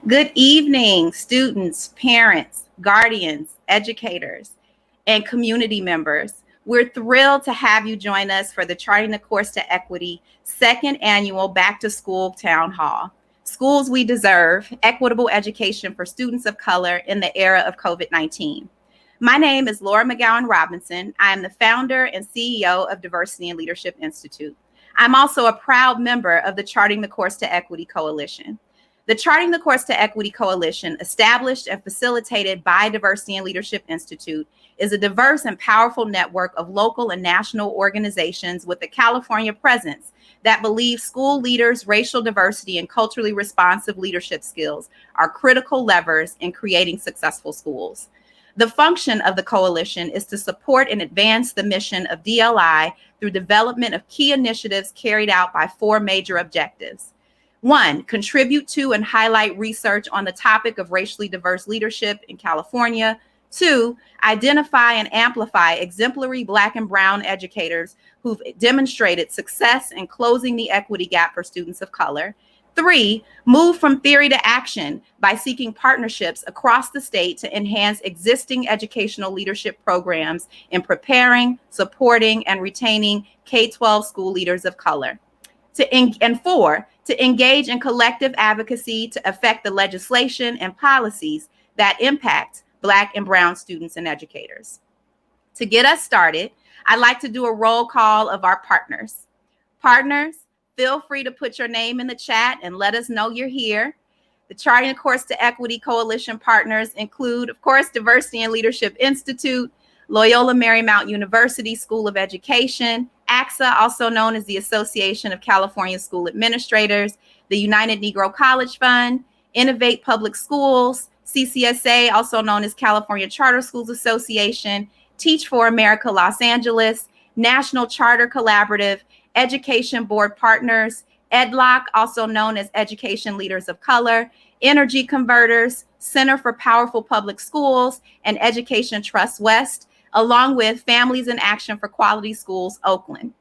Good evening, students, parents, guardians, educators, and community members. We're thrilled to have you join us for the Charting the Course to Equity second annual Back to School Town Hall. Schools We Deserve, Equitable Education for Students of Color in the Era of COVID-19. My name is Laura McGowan Robinson. I am the founder and CEO of Diversity and Leadership Institute. I'm also a proud member of the Charting the Course to Equity Coalition. The Charting the Course to Equity Coalition, established and facilitated by Diversity and Leadership Institute, is a diverse and powerful network of local and national organizations with a California presence that believe school leaders, racial diversity, and culturally responsive leadership skills are critical levers in creating successful schools. The function of the coalition is to support and advance the mission of DLI through development of key initiatives carried out by four major objectives. One, contribute to and highlight research on the topic of racially diverse leadership in California. Two, identify and amplify exemplary Black and Brown educators who've demonstrated success in closing the equity gap for students of color. Three, move from theory to action by seeking partnerships across the state to enhance existing educational leadership programs in preparing, supporting, and retaining K-12 school leaders of color. And four, to engage in collective advocacy to affect the legislation and policies that impact Black and Brown students and educators. To get us started, I'd like to do a roll call of our partners. Partners, feel free to put your name in the chat and let us know you're here. The Charting the Course to Equity Coalition partners include, of course, Diversity and Leadership Institute, Loyola Marymount University School of Education, ACSA, also known as the Association of California School Administrators, the United Negro College Fund, Innovate Public Schools, CCSA, also known as California Charter Schools Association, Teach for America Los Angeles, National Charter Collaborative, Education Board Partners, EDLOC, also known as Education Leaders of Color, Energy Converters, Center for Powerful Public Schools, and Education Trust West, along with Families in Action for Quality Schools, Oakland.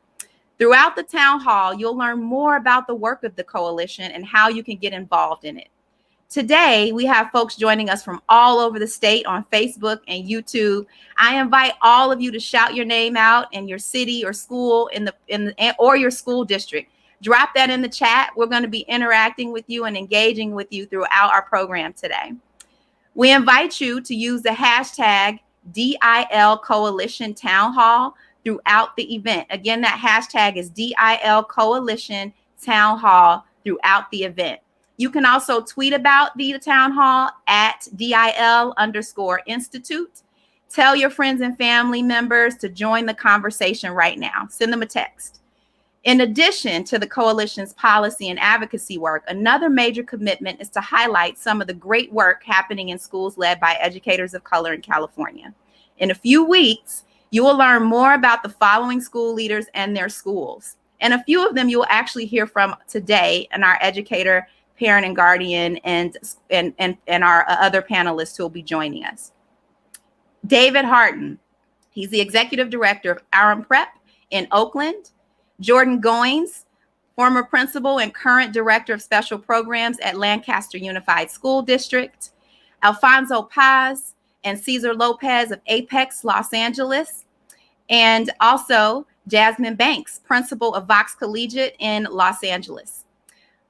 Throughout the town hall, you'll learn more about the work of the coalition and how you can get involved in it. Today, we have folks joining us from all over the state on Facebook and YouTube. I invite all of you to shout your name out in your city or school or your school district. Drop that in the chat. We're going to be interacting with you and engaging with you throughout our program today. We invite you to use the hashtag DIL Coalition Town Hall throughout the event. Again, that hashtag is DIL Coalition Town Hall throughout the event. You can also tweet about the town hall at DIL_Institute. Tell your friends and family members to join the conversation right now. Send them a text. In addition to the coalition's policy and advocacy work, another major commitment is to highlight some of the great work happening in schools led by educators of color in California. In a few weeks, you will learn more about the following school leaders and their schools. And a few of them you will actually hear from today in our educator, parent, and guardian, and our other panelists who will be joining us. David Harton, he's the executive director of Aram Prep in Oakland. Jordan Goins, former principal and current director of special programs at Lancaster Unified School District. Alfonso Paz and Cesar Lopez of Apex, Los Angeles. And also Jasmine Banks, principal of Vox Collegiate in Los Angeles.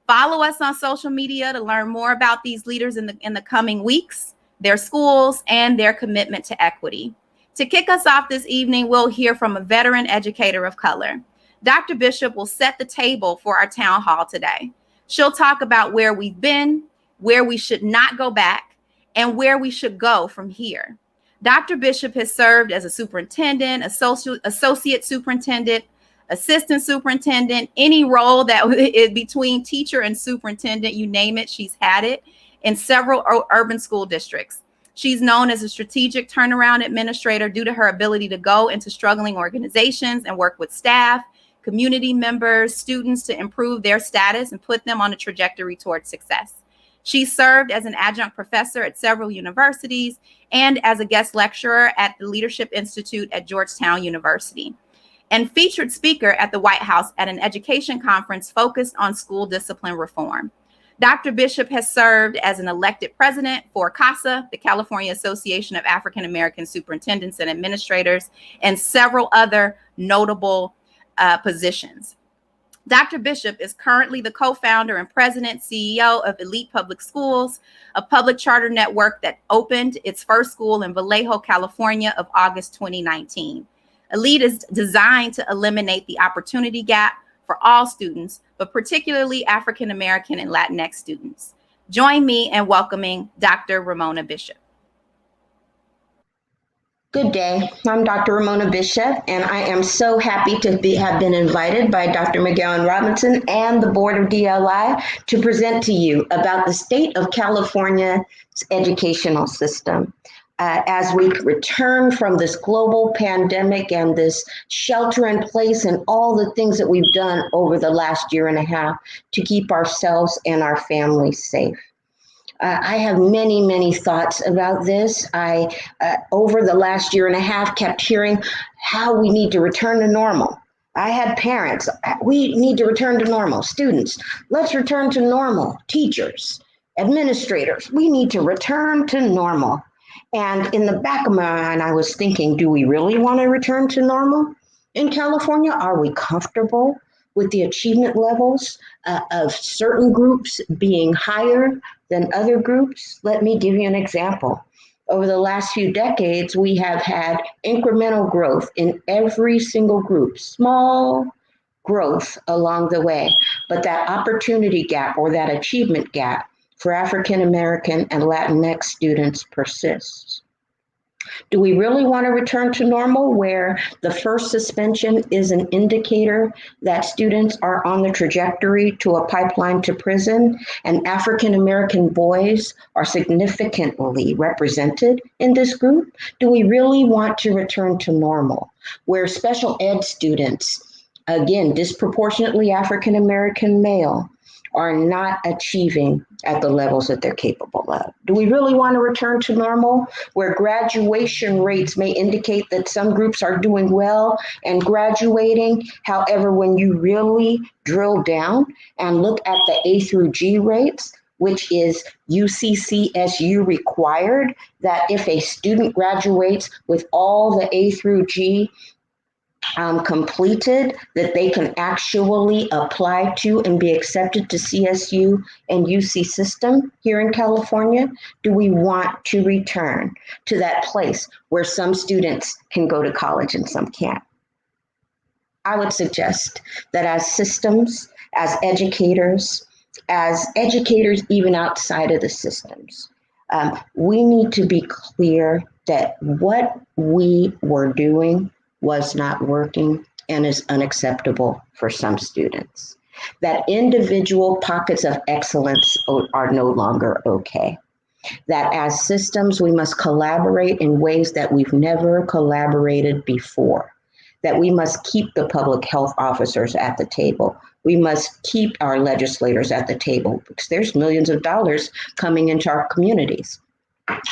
Follow us on social media to learn more about these leaders in the coming weeks, their schools, and their commitment to equity. To kick us off this evening, we'll hear from a veteran educator of color. Dr. Bishop will set the table for our town hall today. She'll talk about where we've been, where we should not go back, and where we should go from here. Dr. Bishop has served as a superintendent, associate superintendent, assistant superintendent, any role that is between teacher and superintendent, you name it, she's had it in several urban school districts. She's known as a strategic turnaround administrator due to her ability to go into struggling organizations and work with staff, community members, students to improve their status and put them on a trajectory towards success. She served as an adjunct professor at several universities and as a guest lecturer at the Leadership Institute at Georgetown University, and featured speaker at the White House at an education conference focused on school discipline reform. Dr. Bishop has served as an elected president for CASA, the California Association of African American Superintendents and Administrators, and several other notable positions. Dr. Bishop is currently the co-founder and president CEO of Elite Public Schools, a public charter network that opened its first school in Vallejo, California of August 2019. Elite is designed to eliminate the opportunity gap for all students, but particularly African American and Latinx students. Join me in welcoming Dr. Ramona Bishop. Good day. I'm Dr. Ramona Bishop, and I am so happy to have been invited by Dr. McGowan Robinson and the board of DLI to present to you about the state of California's educational system. As we return from this global pandemic and this shelter in place and all the things that we've done over the last year and a half to keep ourselves and our families safe. I have many, many thoughts about this. I, over the last year and a half, kept hearing how we need to return to normal. I had parents, we need to return to normal. Students, let's return to normal. Teachers, administrators, we need to return to normal. And in the back of my mind, I was thinking, do we really want to return to normal in California? Are we comfortable with the achievement levels of certain groups being higher than other groups? Let me give you an example. Over the last few decades, we have had incremental growth in every single group, small growth along the way. But that opportunity gap or that achievement gap for African American and Latinx students persists. Do we really want to return to normal where the first suspension is an indicator that students are on the trajectory to a pipeline to prison and African American boys are significantly represented in this group? Do we really want to return to normal where special ed students, again, disproportionately African American male, are not achieving at the levels that they're capable of? Do we really want to return to normal where graduation rates may indicate that some groups are doing well and graduating? However, when you really drill down and look at the A through G rates, which is UCCSU required, that if a student graduates with all the A through G completed, that they can actually apply to and be accepted to CSU and UC system here in California? Do we want to return to that place where some students can go to college and some can't? I would suggest that as systems, as educators even outside of the systems, we need to be clear that what we were doing was not working and is unacceptable for some students. That individual pockets of excellence are no longer okay. That as systems, we must collaborate in ways that we've never collaborated before. That we must keep the public health officers at the table. We must keep our legislators at the table because there's millions of dollars coming into our communities.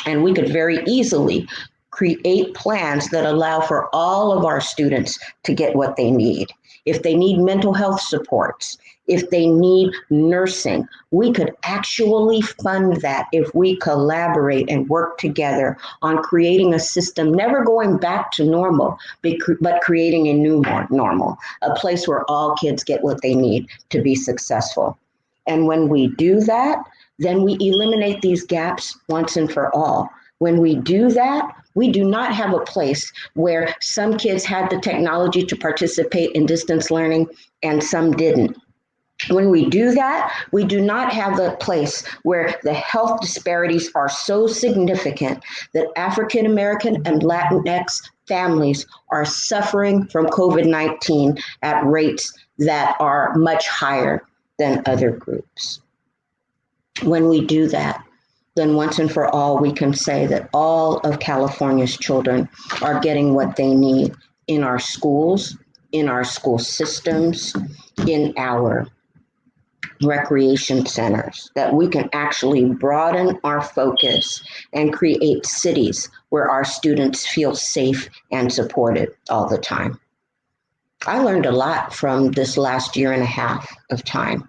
And we could very easily create plans that allow for all of our students to get what they need. If they need mental health supports, if they need nursing, we could actually fund that if we collaborate and work together on creating a system, never going back to normal, but creating a new normal, a place where all kids get what they need to be successful. And when we do that, then we eliminate these gaps once and for all. When we do that, we do not have a place where some kids had the technology to participate in distance learning and some didn't. When we do that, we do not have a place where the health disparities are so significant that African American and Latinx families are suffering from COVID-19 at rates that are much higher than other groups. When we do that, then once and for all, we can say that all of California's children are getting what they need in our schools, in our school systems, in our recreation centers, that we can actually broaden our focus and create cities where our students feel safe and supported all the time. I learned a lot from this last year and a half of time.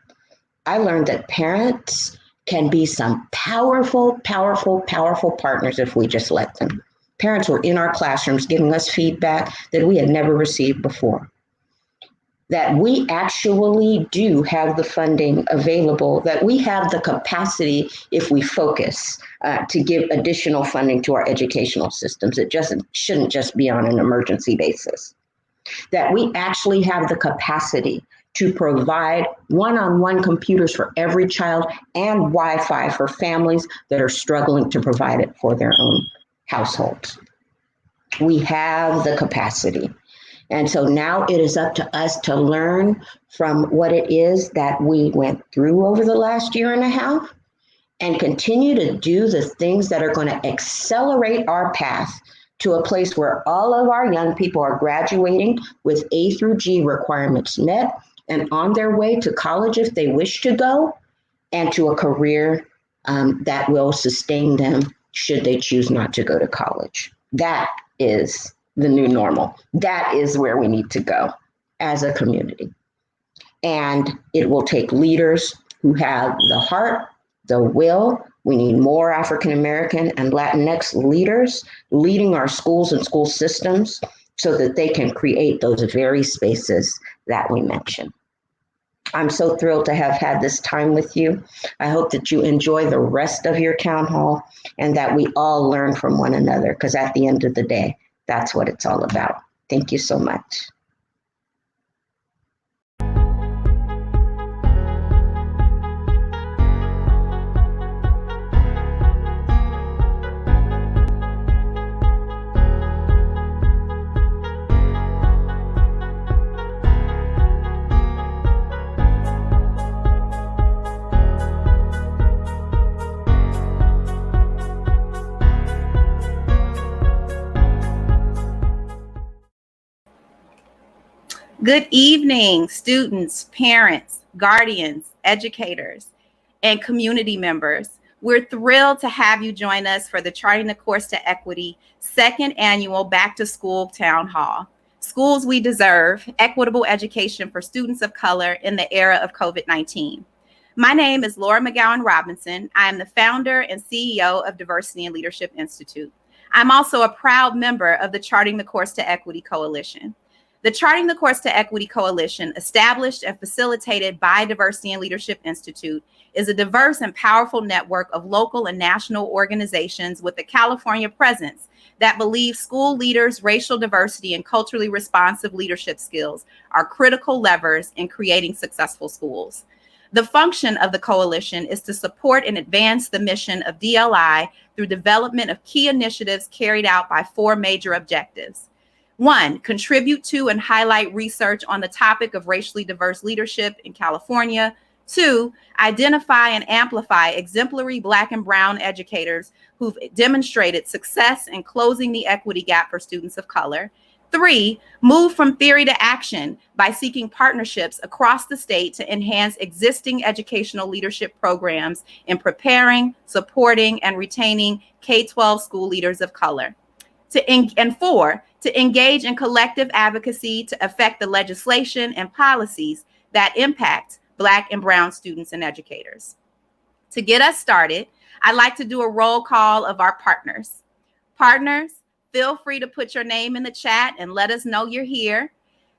I learned that parents can be some powerful, powerful, powerful partners if we just let them. Parents were in our classrooms giving us feedback that we had never received before. That we actually do have the funding available, that we have the capacity, if we focus, to give additional funding to our educational systems. It just shouldn't just be on an emergency basis. That we actually have the capacity to provide one-on-one computers for every child and Wi-Fi for families that are struggling to provide it for their own households. We have the capacity. And so now it is up to us to learn from what it is that we went through over the last year and a half and continue to do the things that are going to accelerate our path to a place where all of our young people are graduating with A through G requirements met and on their way to college if they wish to go, and to a career that will sustain them should they choose not to go to college. That is the new normal. That is where we need to go as a community. And it will take leaders who have the heart, the will. We need more African American and Latinx leaders leading our schools and school systems so that they can create those very spaces that we mentioned. I'm so thrilled to have had this time with you. I hope that you enjoy the rest of your town hall and that we all learn from one another, because at the end of the day, that's what it's all about. Thank you so much. Good evening, students, parents, guardians, educators, and community members. We're thrilled to have you join us for the Charting the Course to Equity second annual Back to School Town Hall. Schools We Deserve, Equitable Education for Students of Color in the Era of COVID-19. My name is Laura McGowan Robinson. I am the founder and CEO of Diversity and Leadership Institute. I'm also a proud member of the Charting the Course to Equity Coalition. The Charting the Course to Equity Coalition, established and facilitated by Diversity and Leadership Institute, is a diverse and powerful network of local and national organizations with a California presence that believe school leaders, racial diversity, and culturally responsive leadership skills are critical levers in creating successful schools. The function of the coalition is to support and advance the mission of DLI through development of key initiatives carried out by four major objectives. 1, contribute to and highlight research on the topic of racially diverse leadership in California. 2, identify and amplify exemplary Black and Brown educators who've demonstrated success in closing the equity gap for students of color. 3, move from theory to action by seeking partnerships across the state to enhance existing educational leadership programs in preparing, supporting, and retaining K-12 school leaders of color. And 4, to engage in collective advocacy to affect the legislation and policies that impact Black and Brown students and educators. To get us started, I'd like to do a roll call of our partners. Partners, feel free to put your name in the chat and let us know you're here.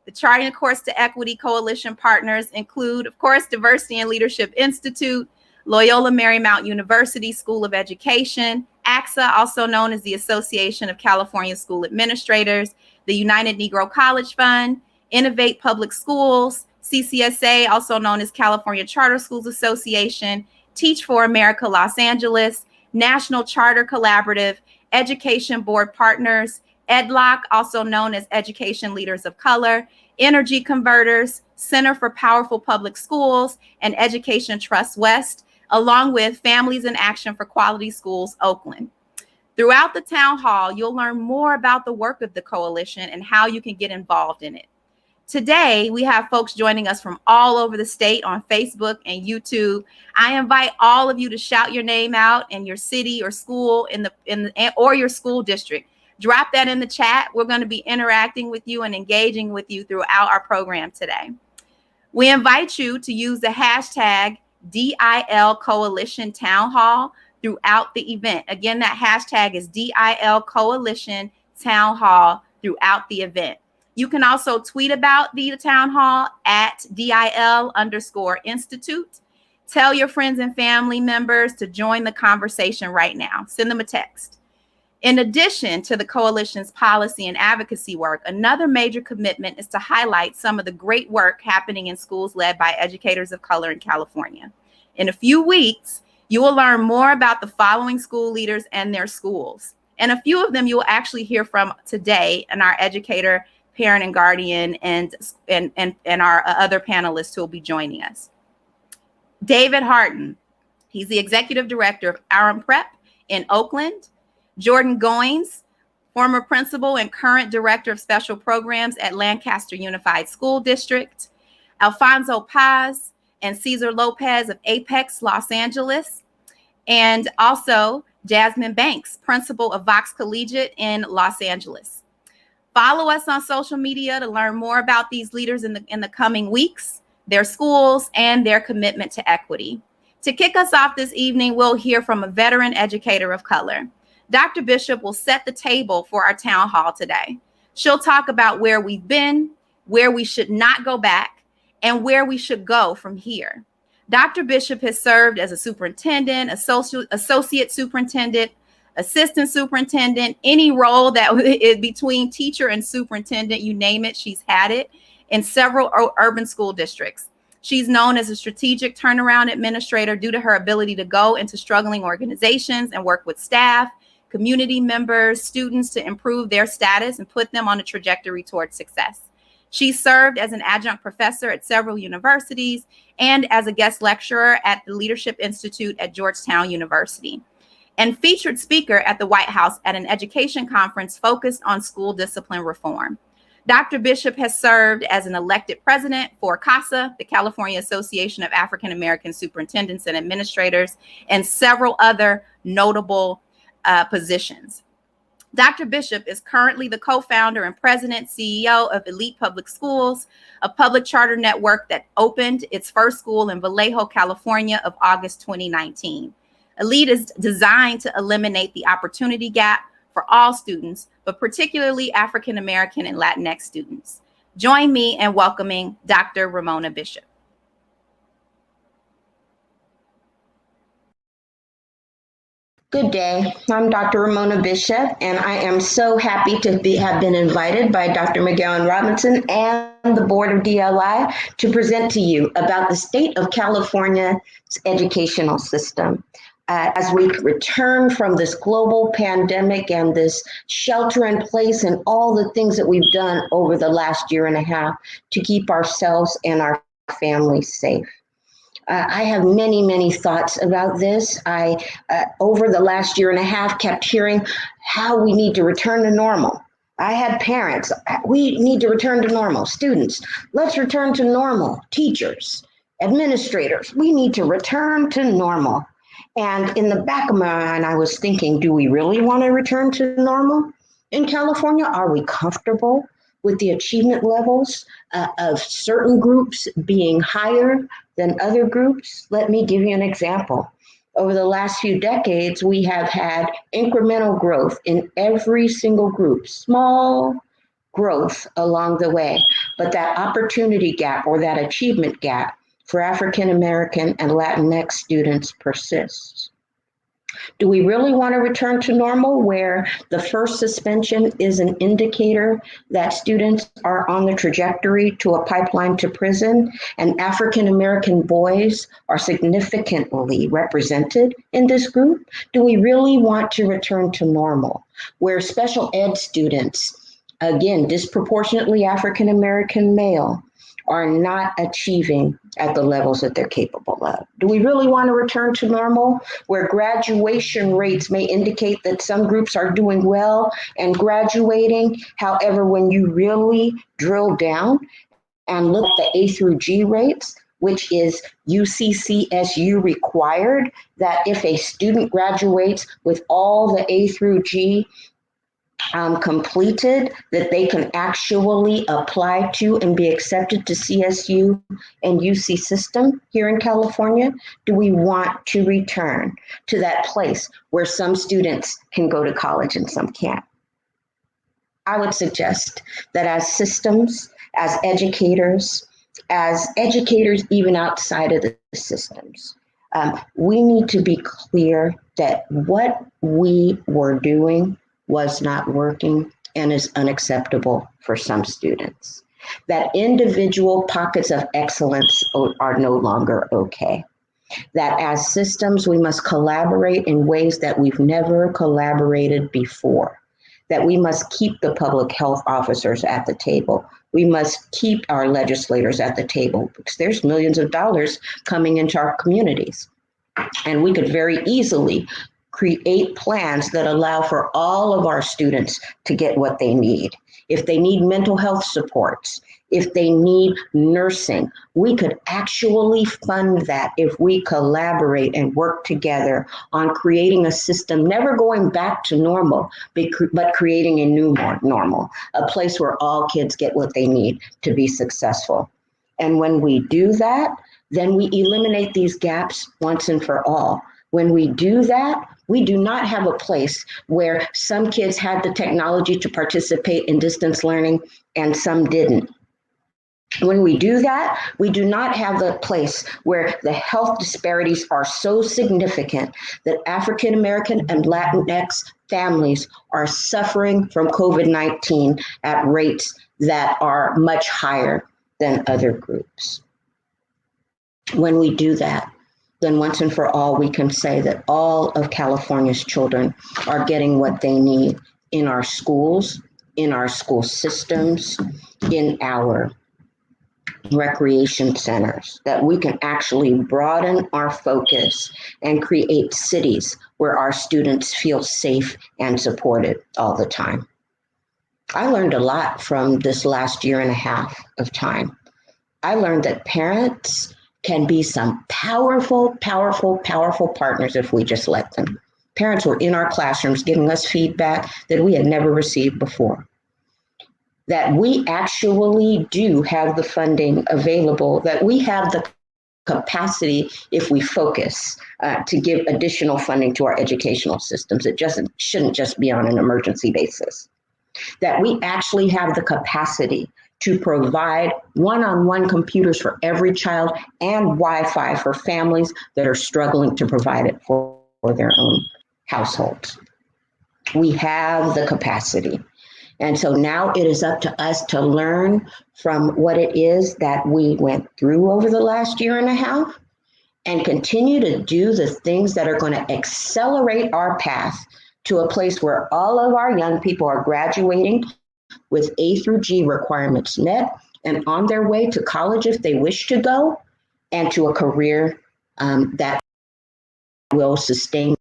The Charting the Course to Equity Coalition partners include, of course, Diversity and Leadership Institute, Loyola Marymount University School of Education, ACSA, also known as the Association of California School Administrators, the United Negro College Fund, Innovate Public Schools, CCSA, also known as California Charter Schools Association, Teach for America Los Angeles, National Charter Collaborative, Education Board Partners, EDLOC, also known as Education Leaders of Color, Energy Converters, Center for Powerful Public Schools, and Education Trust West, along with Families in Action for Quality Schools, Oakland. Throughout the town hall, you'll learn more about the work of the coalition and how you can get involved in it. Today, we have folks joining us from all over the state on Facebook and YouTube. I invite all of you to shout your name out in your city or school or your school district. Drop that in the chat. We're going to be interacting with you and engaging with you throughout our program today. We invite you to use the hashtag DIL Coalition Town Hall throughout the event. Again, that hashtag is DIL Coalition Town Hall throughout the event. You can also tweet about the town hall at DIL_Institute. Tell your friends and family members to join the conversation right now. Send them a text. In addition to the coalition's policy and advocacy work, another major commitment is to highlight some of the great work happening in schools led by educators of color in California. In a few weeks, you will learn more about the following school leaders and their schools. And a few of them you will actually hear from today in our educator, parent, and guardian, and our other panelists who will be joining us. David Harton, he's the executive director of Aram Prep in Oakland. Jordan Goins, former principal and current director of special programs at Lancaster Unified School District. Alfonso Paz and Cesar Lopez of Apex, Los Angeles. And also Jasmine Banks, principal of Vox Collegiate in Los Angeles. Follow us on social media to learn more about these leaders in the coming weeks, their schools, and their commitment to equity. To kick us off this evening, we'll hear from a veteran educator of color. Dr. Bishop will set the table for our town hall today. She'll talk about where we've been, where we should not go back, and where we should go from here. Dr. Bishop has served as a superintendent, associate superintendent, assistant superintendent, any role that is between teacher and superintendent, you name it, she's had it in several urban school districts. She's known as a strategic turnaround administrator due to her ability to go into struggling organizations and work with staff, community members, students to improve their status and put them on a trajectory towards success. She served as an adjunct professor at several universities and as a guest lecturer at the Leadership Institute at Georgetown University, and featured speaker at the White House at an education conference focused on school discipline reform. Dr. Bishop has served as an elected president for CASA, the California Association of African American Superintendents and Administrators, and several other notable positions. Dr. Bishop is currently the co-founder and president CEO of Elite Public Schools, a public charter network that opened its first school in Vallejo, California of August 2019. Elite is designed to eliminate the opportunity gap for all students, but particularly African American and Latinx students. Join me in welcoming Dr. Ramona Bishop. Good day. I'm Dr. Ramona Bishop, and I am so happy to have been invited by Dr. McGowan Robinson and the board of DLI to present to you about the state of California's educational system. As we return from this global pandemic and this shelter in place and all the things that we've done over the last year and a half to keep ourselves and our families safe. I have many, many thoughts about this. I, over the last year and a half, kept hearing how we need to return to normal. I had parents, we need to return to normal. Students, let's return to normal. Teachers, administrators, we need to return to normal. And in the back of my mind, I was thinking, do we really want to return to normal in California? Are we comfortable with the achievement levels of certain groups being higher than other groups? Let me give you an example. Over the last few decades, we have had incremental growth in every single group, small growth along the way. But that opportunity gap or that achievement gap for African American and Latinx students persists. Do we really want to return to normal where the first suspension is an indicator that students are on the trajectory to a pipeline to prison and African American boys are significantly represented in this group? Do we really want to return to normal where special ed students, again, disproportionately African American male, are not achieving at the levels that they're capable of? Do we really want to return to normal where graduation rates may indicate that some groups are doing well and graduating? However, when you really drill down and look at the A through G rates, which is UCCSU required, that if a student graduates with all the A through G completed that they can actually apply to and be accepted to CSU and UC system here in California? Do we want to return to that place where some students can go to college and some can't? I would suggest that as systems, as educators even outside of the systems, we need to be clear that what we were doing was not working and is unacceptable for some students. That individual pockets of excellence are no longer okay. That as systems, we must collaborate in ways that we've never collaborated before. That we must keep the public health officers at the table. We must keep our legislators at the table because there's millions of dollars coming into our communities. And we could very easily create plans that allow for all of our students to get what they need. If they need mental health supports, if they need nursing, we could actually fund that if we collaborate and work together on creating a system, never going back to normal, but creating a new normal, a place where all kids get what they need to be successful. And when we do that, then we eliminate these gaps once and for all. When we do that, we do not have a place where some kids had the technology to participate in distance learning and some didn't. When we do that, we do not have a place where the health disparities are so significant that African American and Latinx families are suffering from COVID-19 at rates that are much higher than other groups. When we do that, then once and for all, we can say that all of California's children are getting what they need in our schools, in our school systems, in our recreation centers, that we can actually broaden our focus and create cities where our students feel safe and supported all the time. I learned a lot from this last year and a half of time. I learned that parents can be some powerful, powerful, powerful partners if we just let them. Parents were in our classrooms giving us feedback that we had never received before. That we actually do have the funding available, that we have the capacity, if we focus, to give additional funding to our educational systems. It just shouldn't just be on an emergency basis. That we actually have the capacity to provide one-on-one computers for every child and Wi-Fi for families that are struggling to provide it for their own households. We have the capacity. And so now it is up to us to learn from what it is that we went through over the last year and a half and continue to do the things that are going to accelerate our path to a place where all of our young people are graduating with A through G requirements met and on their way to college if they wish to go, and to a career that will sustain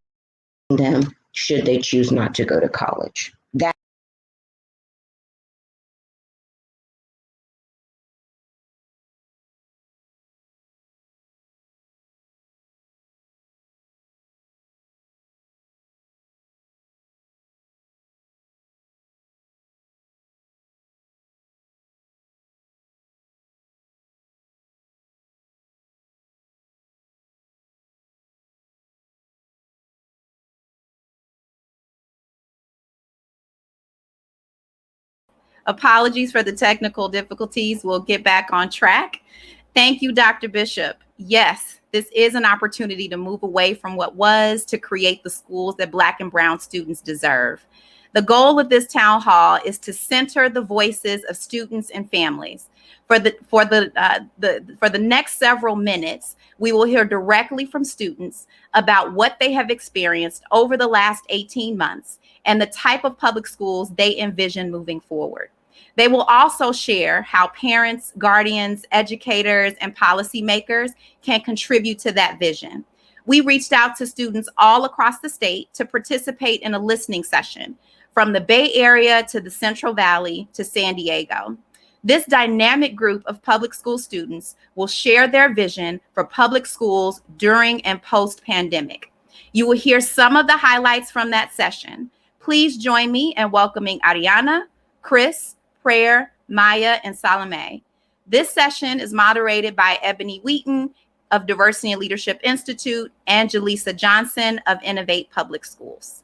them should they choose not to go to college. That Apologies for the technical difficulties. We'll get back on track. Thank you, Dr. Bishop. Yes, this is an opportunity to move away from what was to create the schools that Black and Brown students deserve. The goal of this town hall is to center the voices of students and families. For the next several minutes, we will hear directly from students about what they have experienced over the last 18 months and the type of public schools they envision moving forward. They will also share how parents, guardians, educators, and policymakers can contribute to that vision. We reached out to students all across the state to participate in a listening session, from the Bay Area to the Central Valley to San Diego. This dynamic group of public school students will share their vision for public schools during and post-pandemic. You will hear some of the highlights from that session. Please join me in welcoming Ariana, Chris, Prayer, Maya, and Salome. This session is moderated by Ebony Wheaton of Diversity and Leadership Institute and Jaleesa Johnson of Innovate Public Schools.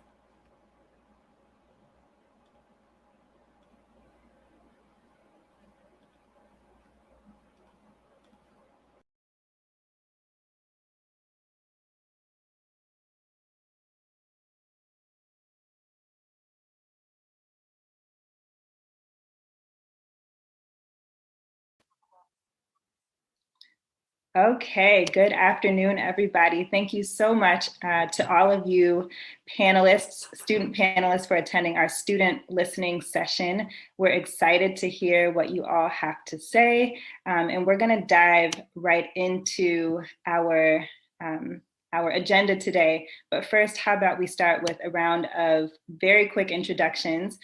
Okay, good afternoon, everybody. Thank you so much to all of you panelists, student panelists, for attending our student listening session. We're excited to hear what you all have to say, and we're going to dive right into our agenda today. But first, how about we start with a round of very quick introductions.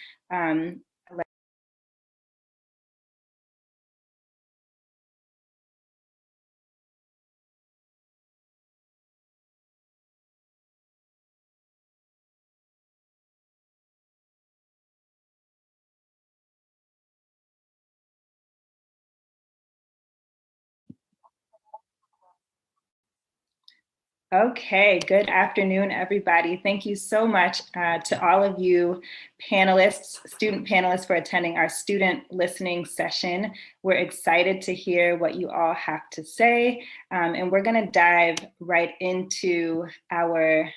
Okay, good afternoon, everybody. Thank you so much to all of you panelists, student panelists, for attending our student listening session. We're excited to hear what you all have to say, and we're going to dive right into our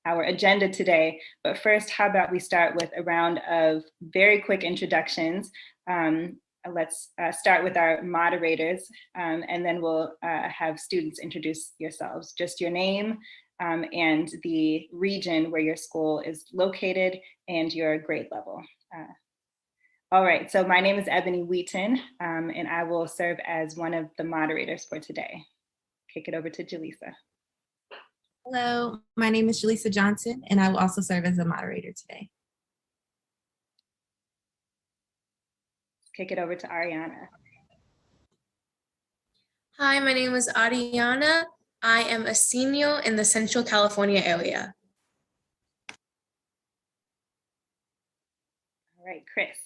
agenda today. But first, how about we start with a round of very quick introductions. Let's start with our moderators, and then we'll have students introduce yourselves, just your name and the region where your school is located and your grade level. All right, so my name is Ebony Wheaton, and I will serve as one of the moderators for today. Kick it over to Jaleesa. Hello, my name is Jaleesa Johnson, and I will also serve as a moderator today. Kick it over to Ariana. Hi, my name is Ariana. I am a senior in the Central California area. All right, Chris.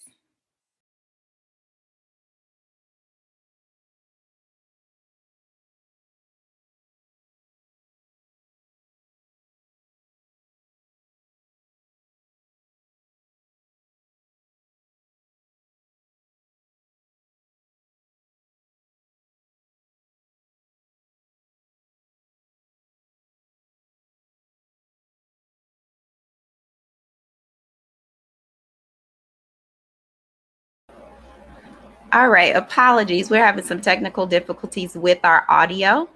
All right, apologies. We're having some technical difficulties with our audio.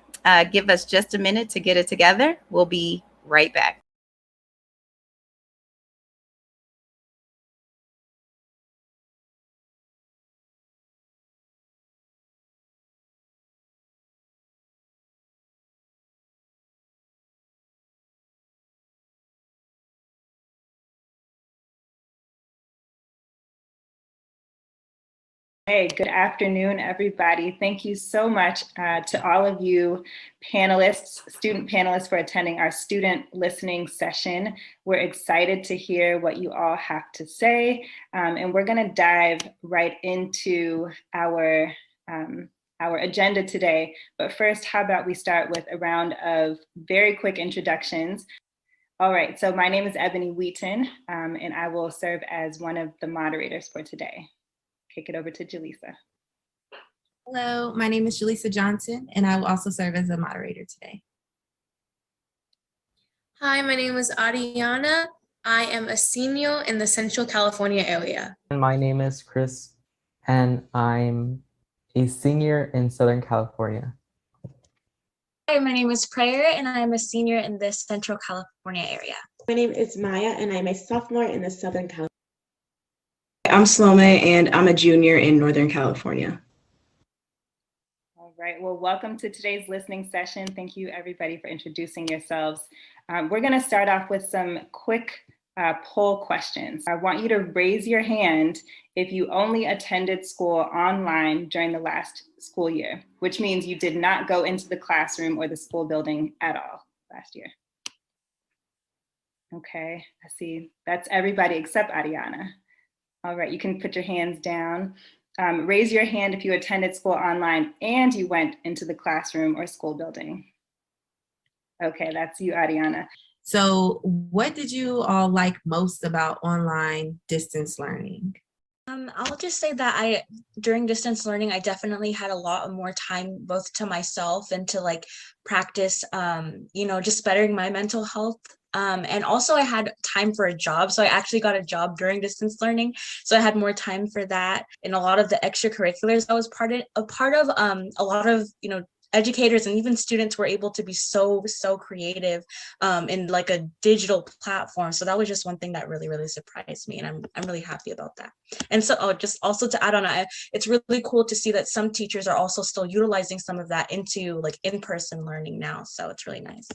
Give us just a minute to get it together. We'll be right back. Hey, good afternoon, everybody. Thank you so much to all of you panelists, student panelists, for attending our student listening session. We're excited to hear what you all have to say, and we're going to dive right into our agenda today. But first, how about we start with a round of very quick introductions. All right, so my name is Ebony Wheaton, and I will serve as one of the moderators for today. Kick it over to Jaleesa. Hello, my name is Jaleesa Johnson, and I will also serve as a moderator today. Hi, my name is Ariana. I am a senior in the Central California area. My name is Chris, and I'm a senior in Southern California. Hi, my name is Prayer, and I'm a senior in the Central California area. My name is Maya, and I'm a sophomore in the Southern California. I'm Salome, and I'm a junior in Northern California. All right, well, welcome to today's listening session. Thank you, everybody, for introducing yourselves. We're going to start off with some quick poll questions. I want you to raise your hand if you only attended school online during the last school year, which means you did not go into the classroom or the school building at all last year. Okay, I see. That's everybody except Ariana. All right, you can put your hands down. Raise your hand if you attended school online and you went into the classroom or school building. Okay, that's you, Ariana. So what did you all like most about online distance learning? I'll just say that during distance learning, I definitely had a lot more time both to myself and to like practice, just bettering my mental health. And also I had time for a job. So I actually got a job during distance learning. So I had more time for that. And a lot of the extracurriculars I was a part of, a lot of, educators and even students were able to be so creative in like a digital platform. So that was just one thing that really, really surprised me. And I'm really happy about that. And so just also to add on, it's really cool to see that some teachers are also still utilizing some of that into like in-person learning now. So it's really nice.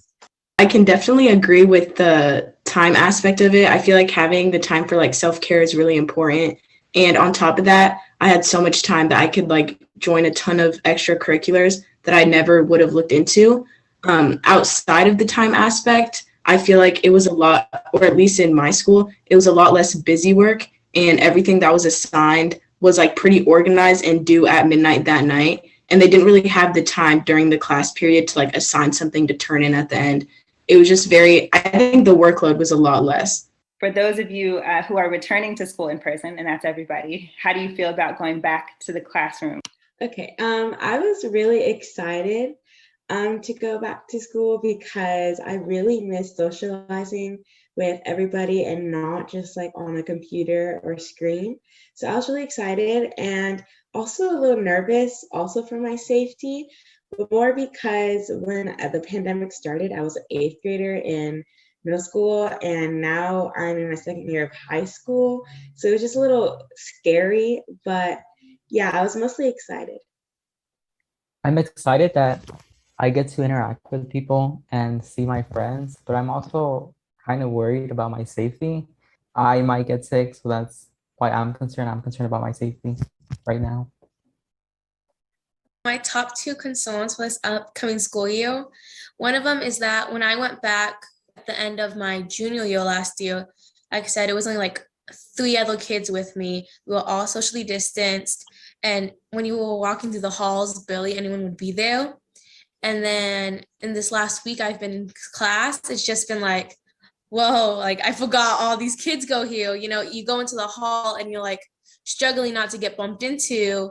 I can definitely agree with the time aspect of it. I feel like having the time for like self-care is really important. And on top of that, I had so much time that I could like join a ton of extracurriculars that I never would have looked into. Outside of the time aspect, I feel like it was a lot, or at least in my school, it was a lot less busy work, and everything that was assigned was like pretty organized and due at midnight that night. And they didn't really have the time during the class period to like assign something to turn in at the end. It was just I think the workload was a lot less. For those of you who are returning to school in person, and that's everybody, how do you feel about going back to the classroom? Okay, I was really excited to go back to school because I really miss socializing with everybody and not just like on a computer or screen. So I was really excited and also a little nervous also for my safety, but more because when the pandemic started, I was an 8th grader in middle school and now I'm in my 2nd year of high school. So it was just a little scary, but yeah, I was mostly excited. I'm excited that I get to interact with people and see my friends, but I'm also kind of worried about my safety. I might get sick, so that's why I'm concerned. I'm concerned about my safety right now. My top 2 concerns for this upcoming school year, one of them is that when I went back at the end of my junior year last year, like I said, it was only like 3 other kids with me. We were all socially distanced. And when you were walking through the halls, barely anyone would be there. And then in this last week I've been in class, it's just been like, whoa, like I forgot all these kids go here. You go into the hall and you're like struggling not to get bumped into,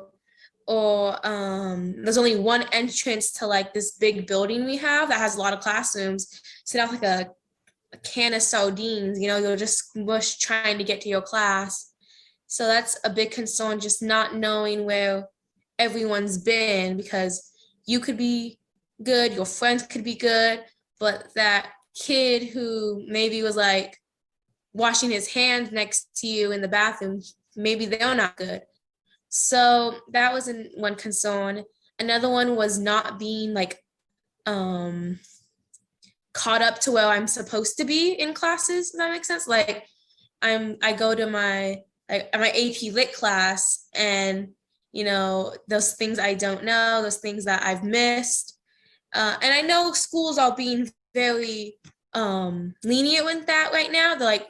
or there's only one entrance to like this big building we have that has a lot of classrooms. So now like a can of sardines, you're just smushed trying to get to your class. So that's a big concern, just not knowing where everyone's been, because you could be good, your friends could be good, but that kid who maybe was like washing his hands next to you in the bathroom, maybe they're not good. So that was one concern. Another one was not being like caught up to where I'm supposed to be in classes, if that makes sense. Like I go to my AP Lit class, and those things I don't know, those things that I've missed. And I know schools are being very lenient with that right now. They're like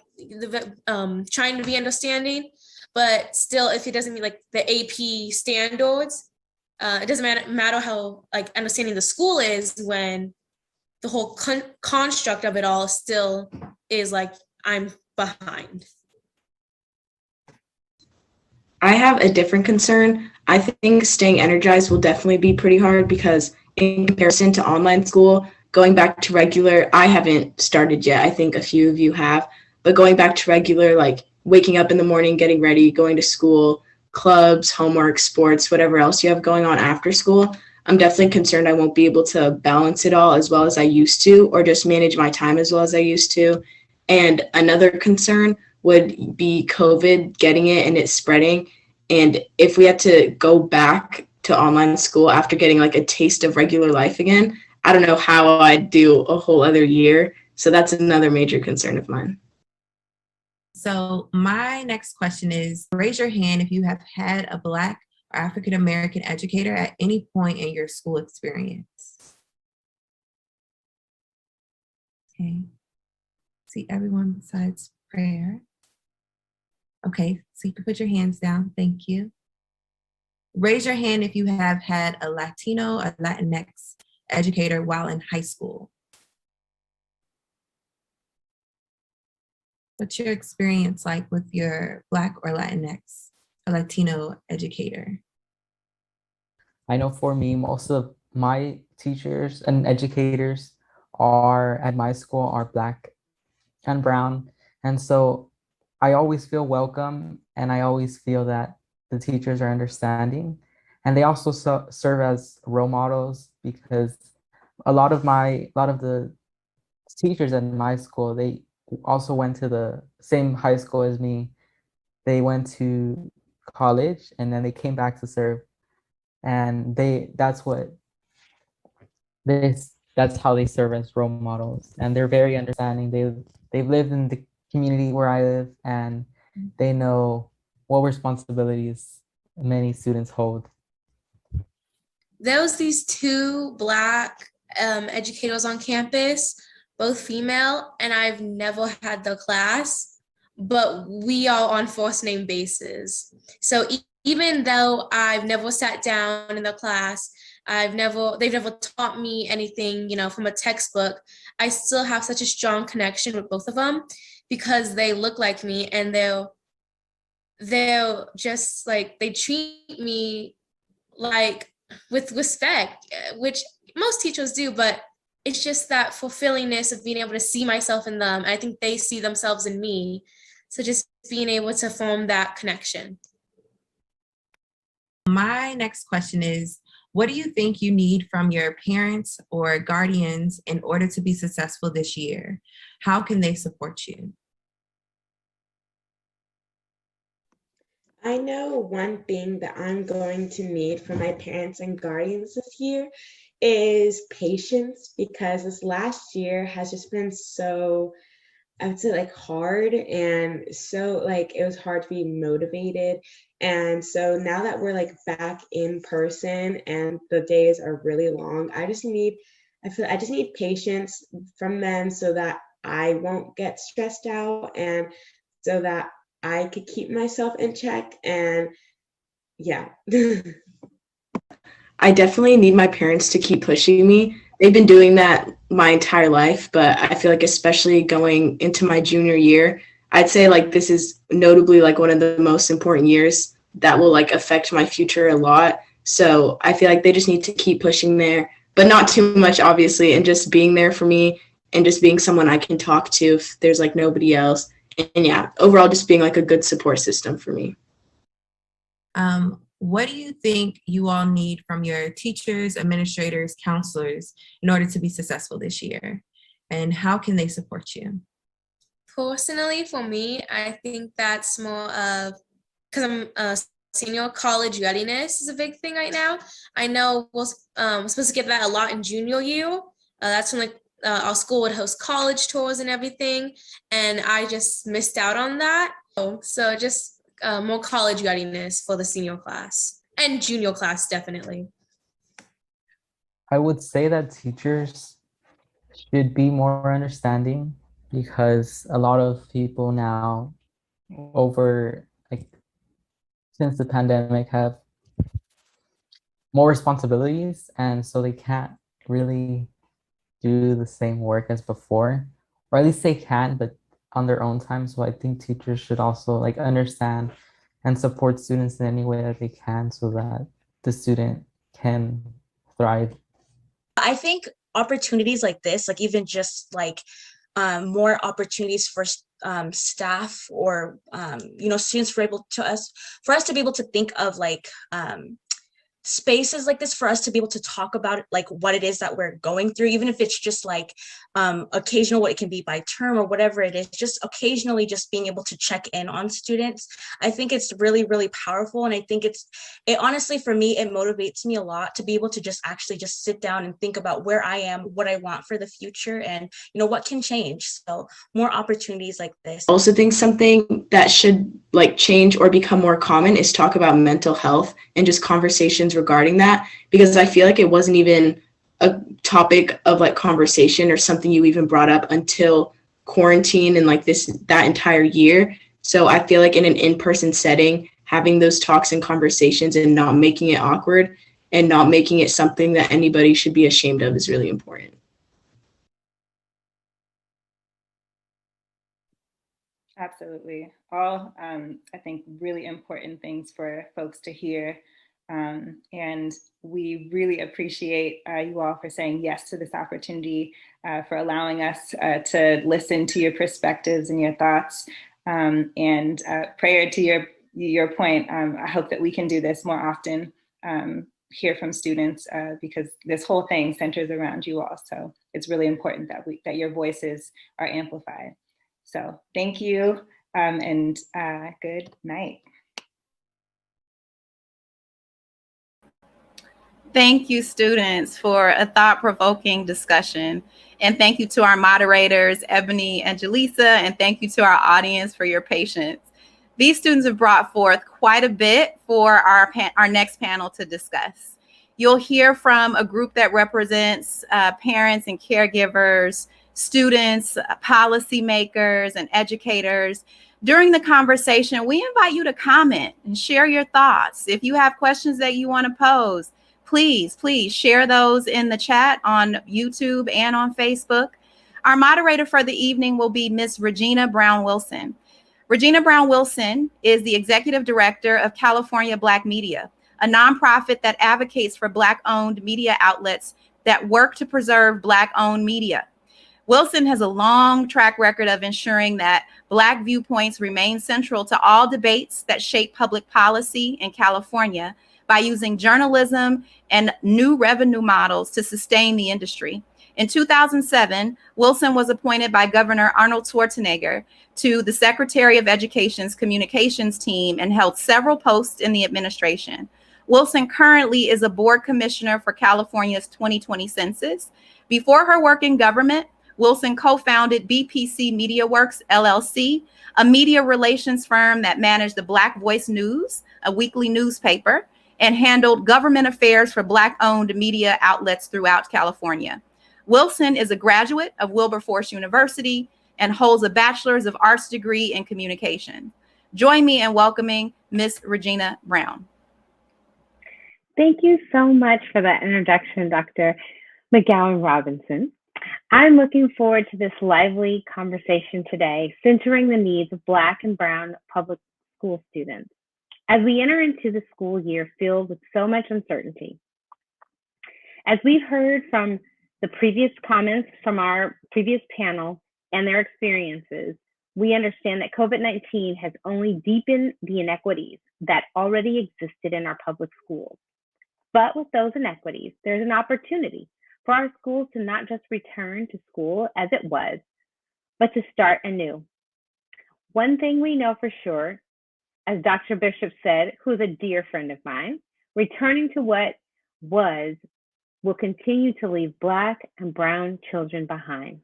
trying to be understanding, but still, if it doesn't meet like the AP standards, it doesn't matter how like understanding the school is when the whole construct of it all still is like I'm behind. I have a different concern. I think staying energized will definitely be pretty hard because in comparison to online school, going back to regular, I haven't started yet. I think a few of you have, but going back to regular, like waking up in the morning, getting ready, going to school, clubs, homework, sports, whatever else you have going on after school, I'm definitely concerned I won't be able to balance it all as well as I used to, or just manage my time as well as I used to. And another concern would be COVID, getting it and it spreading. And if we had to go back to online school after getting like a taste of regular life again, I don't know how I'd do a whole other year. So that's another major concern of mine. So my next question is, raise your hand if you have had a Black or African American educator at any point in your school experience. Okay. see everyone besides prayer. Okay, so you can put your hands down. Thank you. Raise your hand if you have had a Latino or Latinx educator while in high school. What's your experience like with your Black or Latinx or Latino educator? I know for me, most of my teachers and educators are at my school are Black and brown. And so I always feel welcome, and I always feel that the teachers are understanding. And they also serve as role models, because a lot of the teachers at my school, they also went to the same high school as me. They went to college and then they came back to serve. And that's how they serve as role models. And they're very understanding. They've lived in the community where I live, and they know what responsibilities many students hold. There was these two Black educators on campus, both female, and I've never had the class, but we are on first name basis. So even though I've never sat down in the class, they've never taught me anything, from a textbook, I still have such a strong connection with both of them because they look like me, and they'll just like, they treat me like with respect, which most teachers do, but it's just that fulfillingness of being able to see myself in them. I think they see themselves in me. So just being able to form that connection. My next question is, what do you think you need from your parents or guardians in order to be successful this year? How can they support you? I know one thing that I'm going to need from my parents and guardians this year is patience, because this last year has just been so, I would say, like, hard, and so like it was hard to be motivated. And so now that we're like back in person and the days are really long, I just need patience from them so that I won't get stressed out, and so that I could keep myself in check. And yeah. I definitely need my parents to keep pushing me. They've been doing that my entire life, but I feel like especially going into my junior year, I'd say like this is notably like one of the most important years that will like affect my future a lot. So I feel like they just need to keep pushing there, but not too much, obviously, and just being there for me and just being someone I can talk to if there's like nobody else. And yeah, overall just being like a good support system for me. What do you think you all need from your teachers, administrators, counselors in order to be successful this year? And how can they support you? Personally, for me, I think that's more of, because I'm a senior, college readiness is a big thing right now. I know we're supposed to get that a lot in junior year. That's when like our school would host college tours and everything, and I just missed out on that. So just more college readiness for the senior class and junior class, definitely. I would say that teachers should be more understanding, because a lot of people now since the pandemic have more responsibilities, and so they can't really do the same work as before, or at least they can, but on their own time. So I think teachers should also like understand and support students in any way that they can so that the student can thrive. I think opportunities like this, like even just like more opportunities for staff or students for us to be able to think of like spaces like this for us to be able to talk about like what it is that we're going through, even if it's just like occasional, what it can be by term or whatever it is, just occasionally just being able to check in on students. I think it's really, really powerful. And I think it honestly, for me, it motivates me a lot to be able to just actually just sit down and think about where I am, what I want for the future, and what can change. So more opportunities like this. I also think something that should like change or become more common is talk about mental health and just conversations regarding that, because I feel like it wasn't even a topic of like conversation or something you even brought up until quarantine and like that entire year. So I feel like in an in-person setting, having those talks and conversations and not making it awkward and not making it something that anybody should be ashamed of is really important. Absolutely. All, I think, really important things for folks to hear. And we really appreciate you all for saying yes to this opportunity, for allowing us to listen to your perspectives and your thoughts. And Prayer, to your point, I hope that we can do this more often, hear from students, because this whole thing centers around you all. So it's really important that your voices are amplified. So thank you, and good night. Thank you, students, for a thought-provoking discussion. And thank you to our moderators, Ebony and Jaleesa, and thank you to our audience for your patience. These students have brought forth quite a bit for our next panel to discuss. You'll hear from a group that represents parents and caregivers, students, policymakers, and educators. During the conversation, we invite you to comment and share your thoughts. If you have questions that you want to pose, please share those in the chat on YouTube and on Facebook. Our moderator for the evening will be Miss Regina Brown-Wilson. Regina Brown-Wilson is the Executive Director of California Black Media, a nonprofit that advocates for Black-owned media outlets that work to preserve Black-owned media. Wilson has a long track record of ensuring that Black viewpoints remain central to all debates that shape public policy in California by using journalism and new revenue models to sustain the industry. In 2007, Wilson was appointed by Governor Arnold Schwarzenegger to the Secretary of Education's communications team and held several posts in the administration. Wilson currently is a board commissioner for California's 2020 census. Before her work in government, Wilson co-founded BPC MediaWorks, LLC, a media relations firm that managed the Black Voice News, a weekly newspaper, and handled government affairs for Black-owned media outlets throughout California. Wilson is a graduate of Wilberforce University and holds a Bachelor's of Arts degree in communication. Join me in welcoming Miss Regina Brown. Thank you so much for that introduction, Dr. McGowan Robinson. I'm looking forward to this lively conversation today, centering the needs of Black and Brown public school students as we enter into the school year filled with so much uncertainty. As we've heard from the previous comments from our previous panel and their experiences, we understand that COVID-19 has only deepened the inequities that already existed in our public schools. But with those inequities, there's an opportunity for our schools to not just return to school as it was, but to start anew. One thing we know for sure, as Dr. Bishop said, who's a dear friend of mine, returning to what was will continue to leave Black and Brown children behind.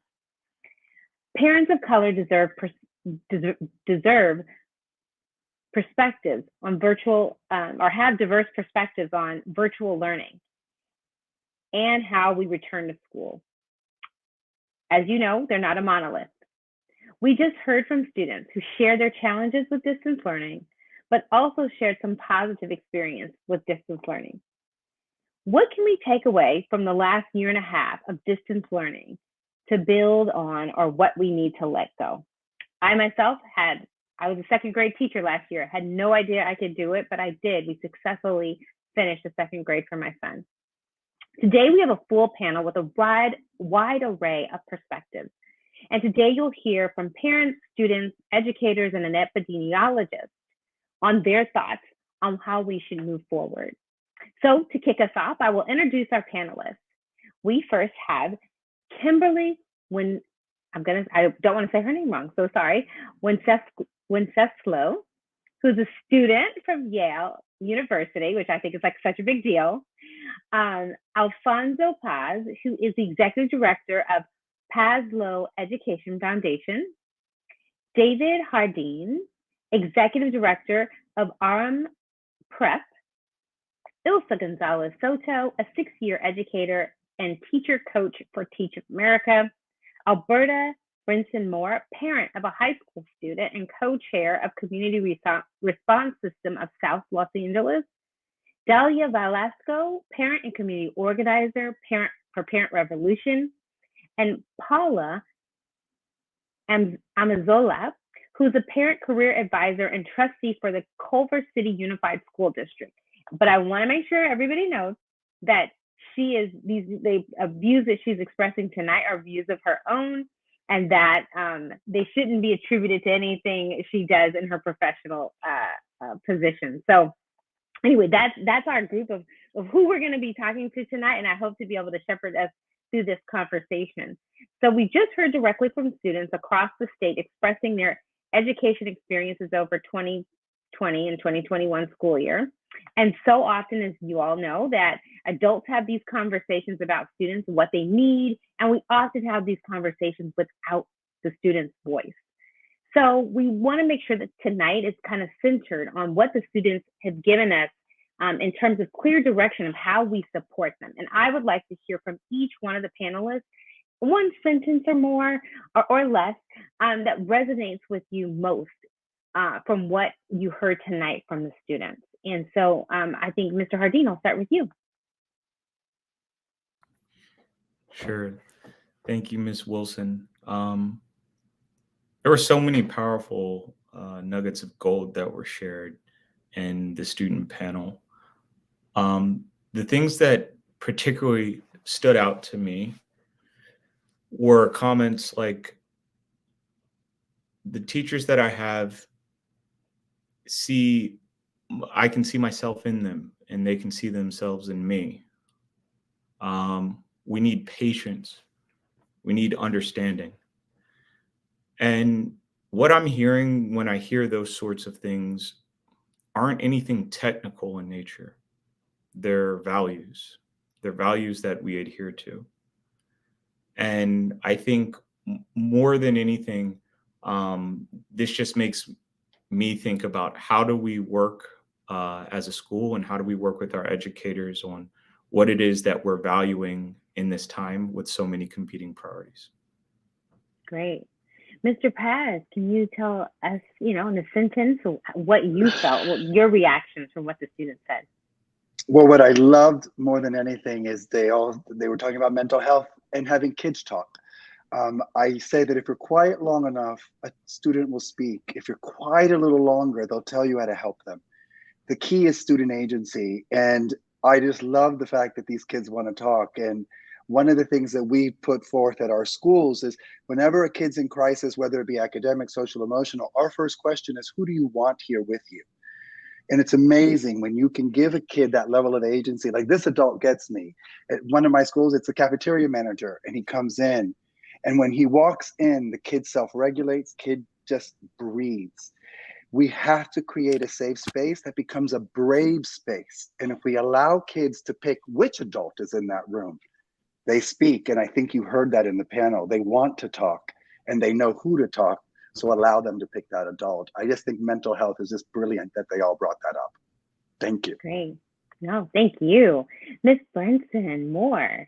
Parents of color deserve perspectives on virtual, or have diverse perspectives on virtual learning and how we return to school. As you know, they're not a monolith. We just heard from students who shared their challenges with distance learning, but also shared some positive experience with distance learning. What can we take away from the last year and a half of distance learning to build on, or what we need to let go? I myself I was a second grade teacher last year, had no idea I could do it, but I did. We successfully finished the second grade for my son. Today, we have a full panel with a wide array of perspectives. And today you'll hear from parents, students, educators, and an epidemiologist on their thoughts on how we should move forward. So to kick us off, I will introduce our panelists. We first have Kimberly I don't want to say her name wrong, so sorry. Quinceslo, who's a student from Yale University, which I think is like such a big deal. Alfonso Paz, who is the executive director of Pazlo Education Foundation. David Hardin, executive director of Aram Prep. Ilsa Gonzalez Soto, a 6-year educator and teacher coach for Teach America. Alberta Brinson Moore, parent of a high school student and co-chair of Community Response System of South Los Angeles. Delia Velasco, parent and community organizer, parent for Parent Revolution. And Paula Amazola, who's a parent career advisor and trustee for the Culver City Unified School District. But I want to make sure everybody knows that the views that she's expressing tonight are views of her own, and that they shouldn't be attributed to anything she does in her professional position. So anyway, that's our group of who we're going to be talking to tonight, and I hope to be able to shepherd us through this conversation. So we just heard directly from students across the state expressing their education experiences over 2020 and 2021 school year. And so often, as you all know, that adults have these conversations about students, what they need, and we often have these conversations without the student's voice. So we want to make sure that tonight is kind of centered on what the students have given us in terms of clear direction of how we support them. And I would like to hear from each one of the panelists, one sentence or more or less that resonates with you most from what you heard tonight from the students. And so I think, Mr. Hardin, I'll start with you. Sure. Thank you, Ms. Wilson. There were so many powerful nuggets of gold that were shared in the student panel. The things that particularly stood out to me were comments like, the teachers that I have I can see myself in them and they can see themselves in me. We need patience. We need understanding. And what I'm hearing when I hear those sorts of things aren't anything technical in nature. They're values. They're values that we adhere to. And I think more than anything, this just makes me think about how do we work as a school, and how do we work with our educators on what it is that we're valuing in this time with so many competing priorities. Great. Mr. Paz, can you tell us, in a sentence, what you felt, your reactions from what the students said? Well, what I loved more than anything is they were talking about mental health and having kids talk. I say that if you're quiet long enough, a student will speak. If you're quiet a little longer, they'll tell you how to help them. The key is student agency. And I just love the fact that these kids want to talk. And one of the things that we put forth at our schools is whenever a kid's in crisis, whether it be academic, social, emotional, our first question is, who do you want here with you? And it's amazing when you can give a kid that level of agency. Like, this adult gets me. At one of my schools, it's a cafeteria manager, and he comes in. And when he walks in, the kid self-regulates, kid just breathes. We have to create a safe space that becomes a brave space. And if we allow kids to pick which adult is in that room, they speak. And I think you heard that in the panel. They want to talk and they know who to talk. So allow them to pick that adult. I just think mental health is just brilliant that they all brought that up. Thank you. Great. No, thank you. Ms. Brinson Moore.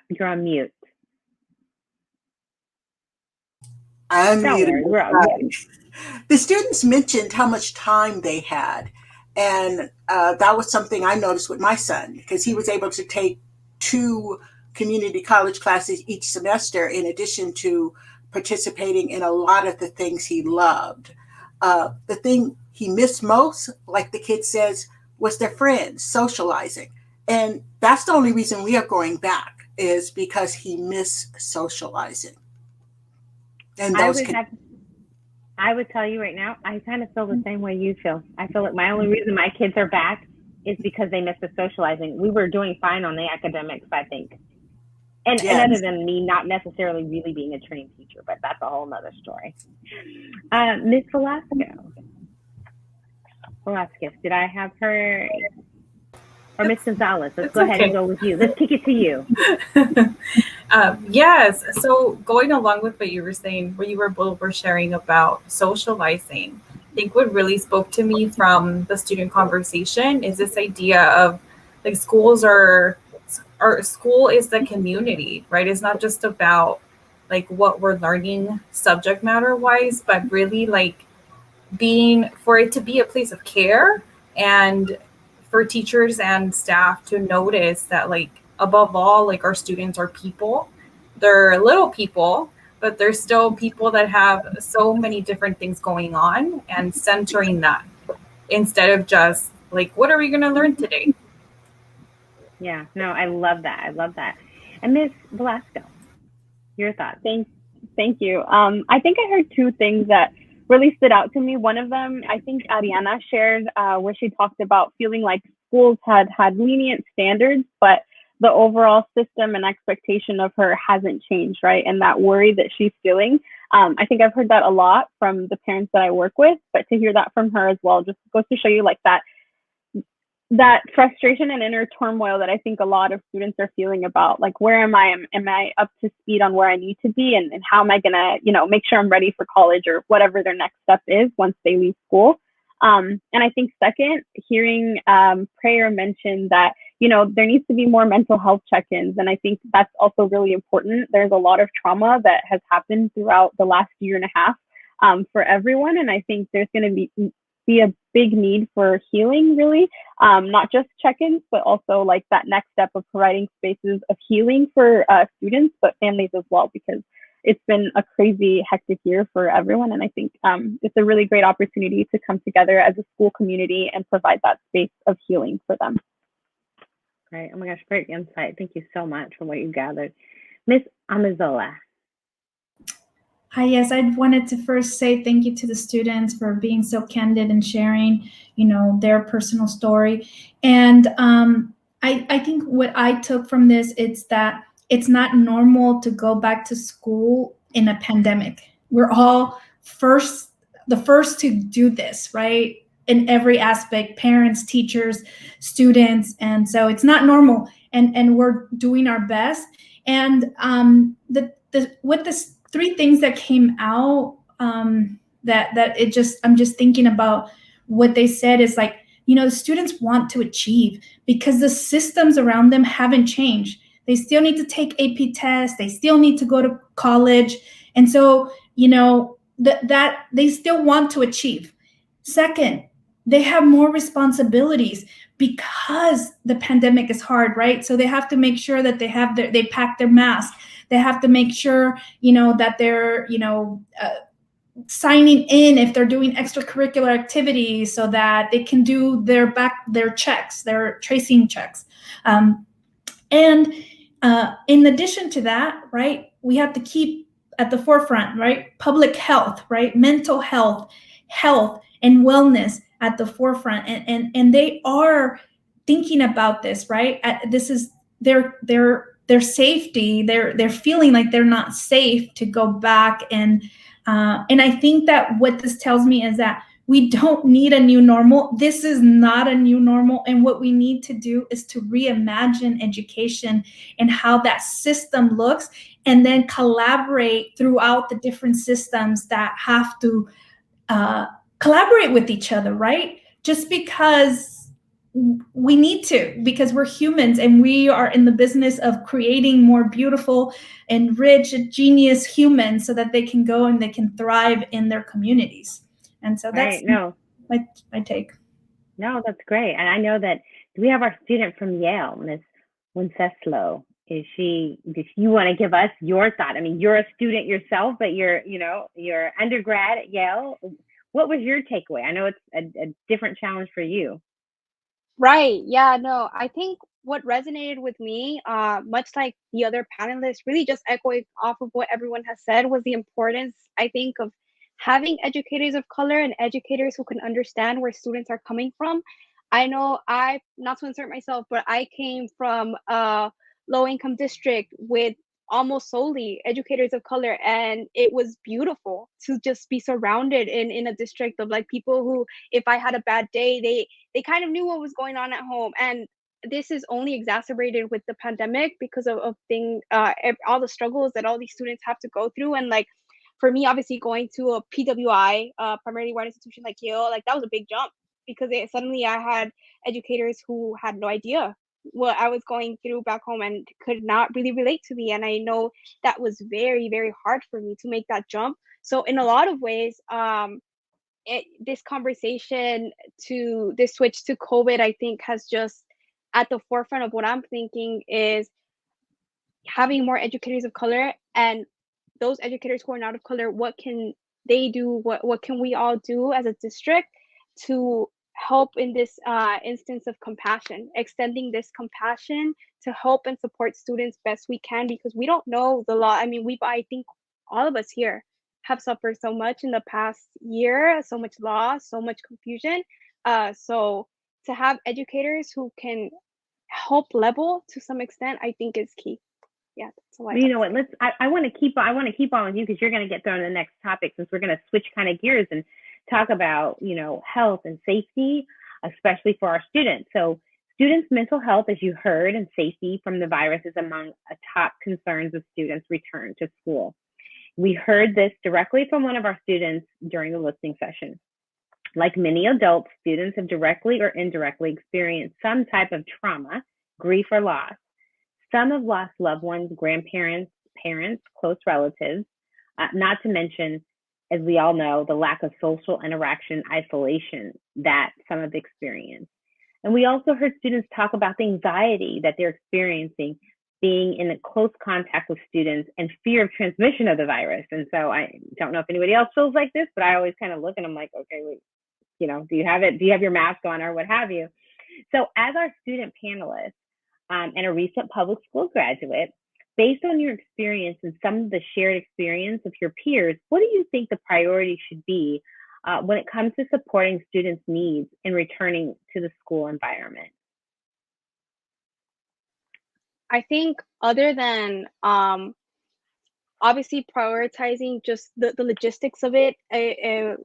You're on mute. The students mentioned how much time they had. And that was something I noticed with my son, because he was able to take 2 community college classes each semester, in addition to participating in a lot of the things he loved. The thing he missed most, like the kid says, was their friends, socializing. And that's the only reason we are going back, is because he missed socializing. And I would tell you right now, I kind of feel the same way you feel. I feel like my only reason my kids are back is because they missed the socializing. We were doing fine on the academics, I think. And other than me not necessarily really being a trained teacher, but that's a whole nother story. Ms. Velasquez, did I have her? Or Ms. Gonzalez, let's go ahead and go with you. Let's kick it to you. Yes. So going along with what you were saying, where you both were sharing about socializing, I think what really spoke to me from the student conversation is this idea of, like, schools are our school is the community, right? It's not just about like what we're learning subject matter wise, but really like being for it to be a place of care and for teachers and staff to notice that like above all, like our students are people. They're little people, but they're still people that have so many different things going on, and centering that instead of just like, what are we going to learn today? Yeah, no, I love that. I love that. And Miss Velasco, your thoughts? Thank you. I think I heard two things that really stood out to me. One of them, I think Ariana shared, where she talked about feeling like schools had lenient standards, but the overall system and expectation of her hasn't changed, right? And that worry that she's feeling. I think I've heard that a lot from the parents that I work with, but to hear that from her as well just goes to show you like that frustration and inner turmoil that I think a lot of students are feeling about, like, where am I? Am I up to speed on where I need to be? And how am I going to, make sure I'm ready for college or whatever their next step is once they leave school? And I think second, hearing Prayer mention that, there needs to be more mental health check-ins. And I think that's also really important. There's a lot of trauma that has happened throughout the last year and a half for everyone. And I think there's going to be a big need for healing, really, not just check-ins, but also like that next step of providing spaces of healing for students, but families as well, because it's been a crazy, hectic year for everyone. And I think it's a really great opportunity to come together as a school community and provide that space of healing for them. Right. Oh my gosh, great insight. Thank you so much for what you gathered. Miss Amazola. Hi, yes, I wanted to first say thank you to the students for being so candid and sharing, their personal story. And I think what I took from this is that it's not normal to go back to school in a pandemic. We're all the first to do this, right? In every aspect, parents, teachers, students. And so it's not normal, and we're doing our best. And with this 3 things that came out, I'm just thinking about what they said is like, the students want to achieve because the systems around them haven't changed. They still need to take AP tests. They still need to go to college. And so, that they still want to achieve. Second, they have more responsibilities because the pandemic is hard, right? So they have to make sure that they pack their mask. They have to make sure, that they're, signing in if they're doing extracurricular activities so that they can do their checks, their tracing checks. And in addition to that, right, we have to keep at the forefront, right? Public health, right? Mental health and wellness at the forefront. And they are thinking about this, right? This is their safety. They're feeling like they're not safe to go back. And I think that what this tells me is that we don't need a new normal. This is not a new normal. And what we need to do is to reimagine education and how that system looks, and then collaborate throughout the different systems that have to collaborate with each other, right? Just because we need to, because we're humans and we are in the business of creating more beautiful and rich, genius humans so that they can go and they can thrive in their communities. And so that's my take. No, that's great. And I know that we have our student from Yale, Miss Quinceslo. Does you want to give us your thought? I mean, you're a student yourself, but you're undergrad at Yale. What was your takeaway? I know it's a different challenge for you. Right. Yeah, no, I think what resonated with me, much like the other panelists, really just echoing off of what everyone has said, was the importance, I think, of having educators of color and educators who can understand where students are coming from. I know not to insert myself, but I came from a low-income district with almost solely educators of color, and it was beautiful to just be surrounded in a district of like people who, if I had a bad day, they kind of knew what was going on at home. And this is only exacerbated with the pandemic because of all the struggles that all these students have to go through. And like, for me, obviously going to a PWI, primarily white institution like Yale, like that was a big jump, because suddenly I had educators who had no idea what I was going through back home and could not really relate to me. And I know that was very, very hard for me to make that jump. So in a lot of ways, this conversation to this switch to COVID, I think has just at the forefront of what I'm thinking is having more educators of color, and those educators who are not of color, what can they do? What can we all do as a district to help in this instance of compassion, extending this compassion to help and support students best we can, because we don't know the law. I mean, I think all of us here have suffered so much in the past year, so much loss, so much confusion. So to have educators who can help level to some extent, I think is key. Yeah, that's all I You know what? I want to keep on with you because you're going to get thrown to the next topic, since we're going to switch kind of gears and talk about, you know, health and safety, especially for our students. So students' mental health, as you heard, and safety from the virus is among top concerns of students' return to school. We heard this directly from one of our students during the listening session. Like many adults, students have directly or indirectly experienced some type of trauma, grief, or loss. Some have lost loved ones, grandparents, parents, close relatives, not to mention, as we all know, the lack of social interaction, isolation that some have experienced. And we also heard students talk about the anxiety that they're experiencing being in close contact with students and fear of transmission of the virus. And so I don't know if anybody else feels like this, but I always kind of look and I'm like, okay, wait, you know, do you have it? Do you have your mask on or what have you? So as our student panelists and a recent public school graduate, based on your experience and some of the shared experience of your peers, what do you think the priority should be when it comes to supporting students' needs in returning to the school environment? I think other than obviously prioritizing just the logistics of it,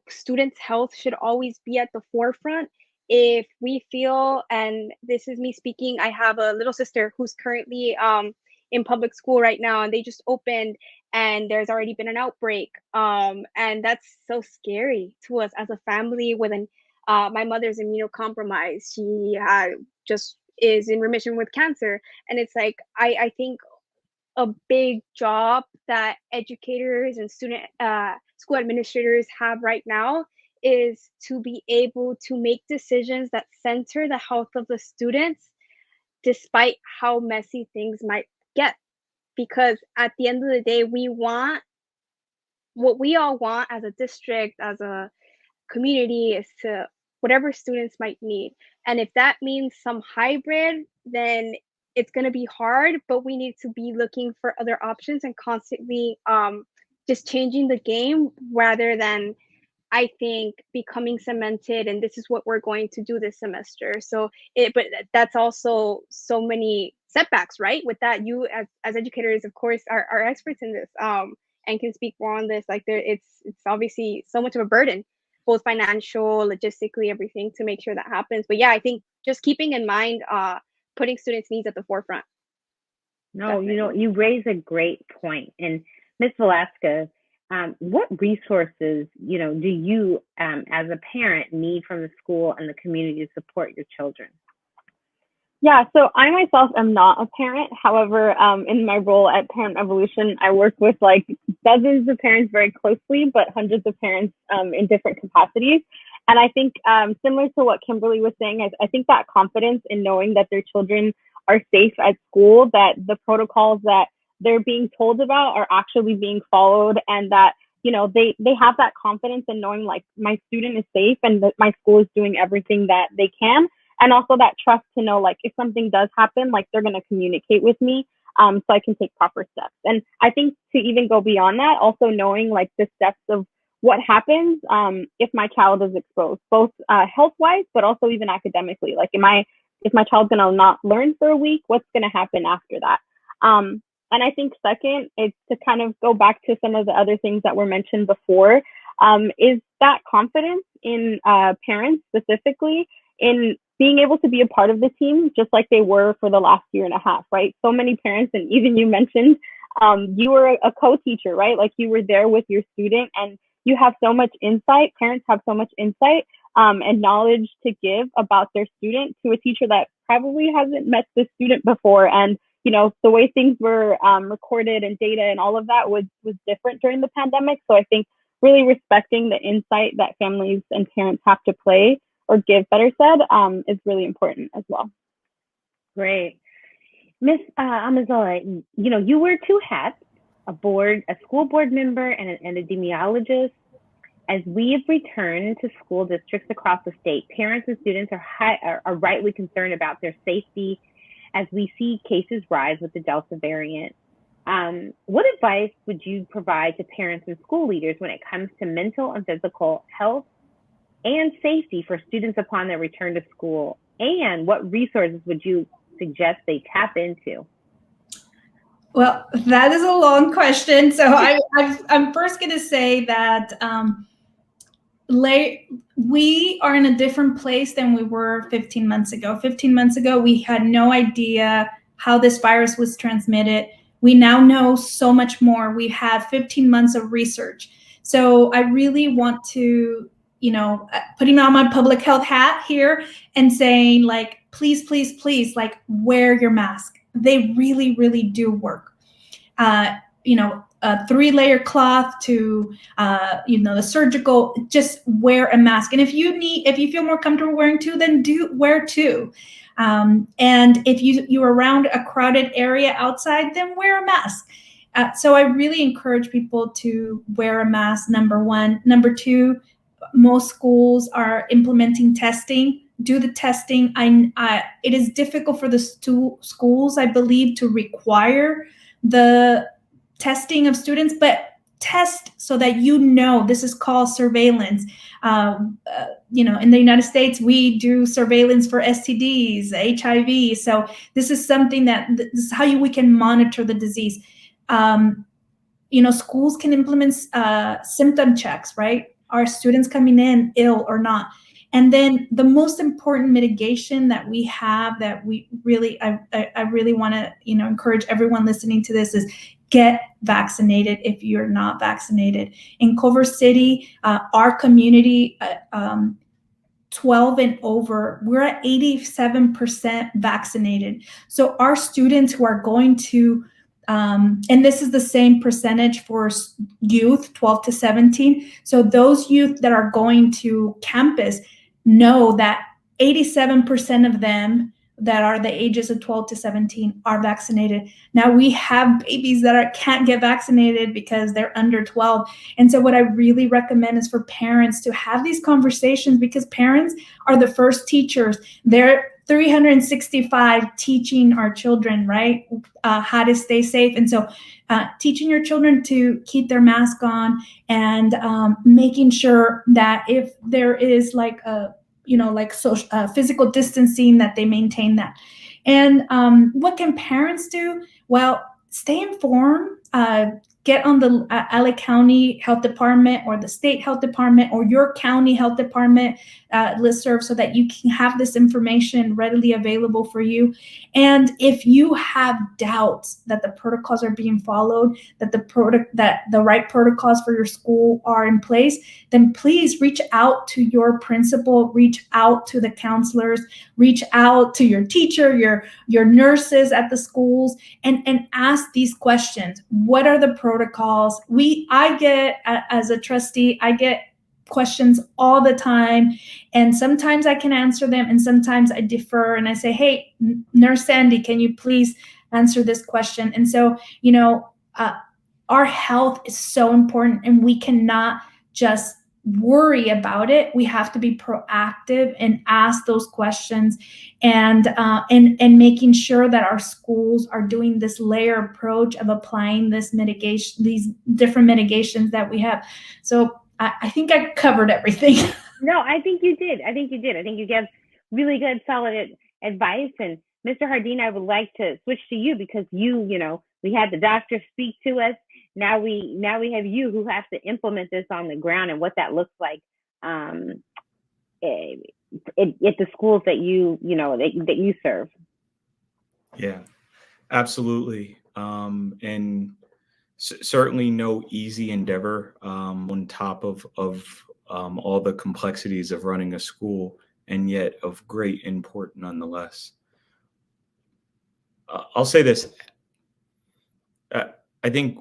students' health should always be at the forefront. If we feel, and this is me speaking, I have a little sister who's currently in public school right now, and they just opened and there's already been an outbreak. And that's so scary to us as a family. My mother's immunocompromised. She just is in remission with cancer. And it's like, I think a big job that educators and school administrators have right now is to be able to make decisions that center the health of the students, despite how messy things might get. Because at the end of the day, what we all want as a district, as a community, is to whatever students might need. And if that means some hybrid, then it's going to be hard, but we need to be looking for other options and constantly just changing the game rather than, I think, becoming cemented and this is what we're going to do this semester. But that's also so many setbacks, right? With that, you as educators, of course, are experts in this and can speak more on this. Like it's obviously so much of a burden, both financial, logistically, everything to make sure that happens. But yeah, I think just keeping in mind putting students' needs at the forefront. No, definitely. You know, you raise a great point. And Ms. Velasco, what resources, you know, do you as a parent need from the school and the community to support your children? Yeah, so I myself am not a parent. However, in my role at Parent Evolution, I work with like dozens of parents very closely, but hundreds of parents in different capacities. And I think similar to what Kimberly was saying, I think that confidence in knowing that their children are safe at school, that the protocols that they're being told about are actually being followed, and that, you know, they have that confidence in knowing like my student is safe and that my school is doing everything that they can. And also that trust to know, like, if something does happen, like they're going to communicate with me so I can take proper steps. And I think to even go beyond that, also knowing like the steps of what happens if my child is exposed, both health-wise, but also even academically. Like, if my child's going to not learn for a week, what's going to happen after that? And I think second, it's to kind of go back to some of the other things that were mentioned before, is that confidence in parents specifically in being able to be a part of the team, just like they were for the last year and a half, right? So many parents, and even you mentioned, you were a co-teacher, right? Like you were there with your student and you have so much insight, parents have so much insight and knowledge to give about their student to a teacher that probably hasn't met the student before. And, you know, the way things were recorded and data and all of that was different during the pandemic. So I think really respecting the insight that families and parents have to play or give, better said, is really important as well. Great. Miss Amazola, you know, you wear two hats, a school board member and an epidemiologist. As we've returned to school districts across the state, parents and students are rightly concerned about their safety as we see cases rise with the Delta variant. What advice would you provide to parents and school leaders when it comes to mental and physical health and safety for students upon their return to school? And what resources would you suggest they tap into? Well, that is a long question. So I'm first going to say that we are in a different place than we were 15 months ago. 15 months ago, we had no idea how this virus was transmitted. We now know so much more. We have 15 months of research. So I really want to, you know, putting on my public health hat here and saying, like, please, please, please, like, wear your mask. They really, really do work. You know, a 3-layer cloth to, you know, the surgical, just wear a mask. And if you feel more comfortable wearing two, then wear two. And if you're around a crowded area outside, then wear a mask. So I really encourage people to wear a mask, number one. Number two, most schools are implementing testing. Do the testing. It is difficult for the schools, I believe, to require the testing of students, but test so that you know. This is called surveillance. You know, in the United States, we do surveillance for STDs, HIV. So this is something this is how we can monitor the disease. You know, schools can implement symptom checks, right? Are students coming in ill or not? And then the most important mitigation that we have that we really, I really want to, you know, encourage everyone listening to this is get vaccinated if you're not vaccinated. In Culver City, our community, 12 and over, we're at 87% vaccinated. So our students who are going to, and this is the same percentage for youth, 12 to 17. So those youth that are going to campus know that 87% of them that are the ages of 12 to 17 are vaccinated. Now we have babies that can't get vaccinated because they're under 12. And so what I really recommend is for parents to have these conversations, because parents are the first teachers. They're 365 teaching our children, right? How to stay safe. And so teaching your children to keep their mask on and making sure that if there is like a, you know, like social, physical distancing, that they maintain that. And what can parents do? Well, stay informed. Get on the LA County Health Department or the state health department or your county health department listserv so that you can have this information readily available for you. And if you have doubts that the protocols are being followed, that the right protocols for your school are in place, then please reach out to your principal, reach out to the counselors, reach out to your teacher, your nurses at the schools, and ask these questions. What are the protocols? I get, as a trustee, I get questions all the time, and sometimes I can answer them and sometimes I defer and I say, hey, Nurse Sandy, can you please answer this question? And so, you know, our health is so important and we cannot just worry about it. We have to be proactive and ask those questions, and making sure that our schools are doing this layer approach of applying this mitigation, these different mitigations that we have. So I think I covered everything. No, I think you did. I think you gave really good, solid advice. And Mr. Hardin, I would like to switch to you because you know, we had the doctor speak to us. Now we have you who have to implement this on the ground and what that looks like at the schools that you know that you serve. Yeah, absolutely. And certainly no easy endeavor on top of all the complexities of running a school, and yet of great import nonetheless. I'll say this. I think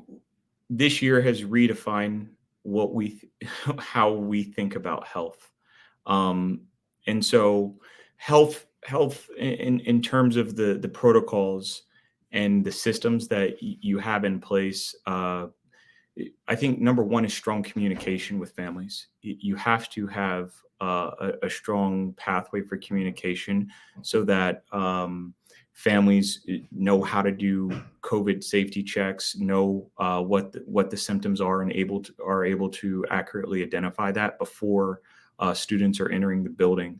this year has redefined how we think about health. And so health in terms of the protocols and the systems that you have in place, I think number one is strong communication with families. You have to have a strong pathway for communication so that families know how to do COVID safety checks, know what the symptoms are, and are able to accurately identify that before students are entering the building.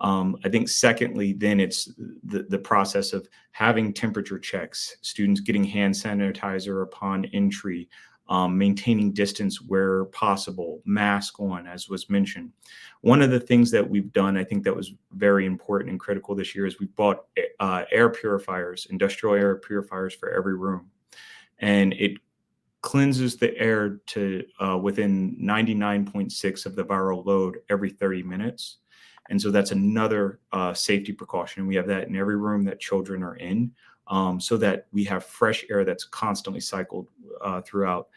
I think secondly, then it's the process of having temperature checks, students getting hand sanitizer upon entry, maintaining distance where possible, mask on, as was mentioned. One of the things that we've done, I think that was very important and critical this year, is we bought air purifiers, industrial air purifiers for every room. And it cleanses the air to within 99.6 of the viral load every 30 minutes. And so that's another safety precaution. We have that in every room that children are in, so that we have fresh air that's constantly cycled throughout.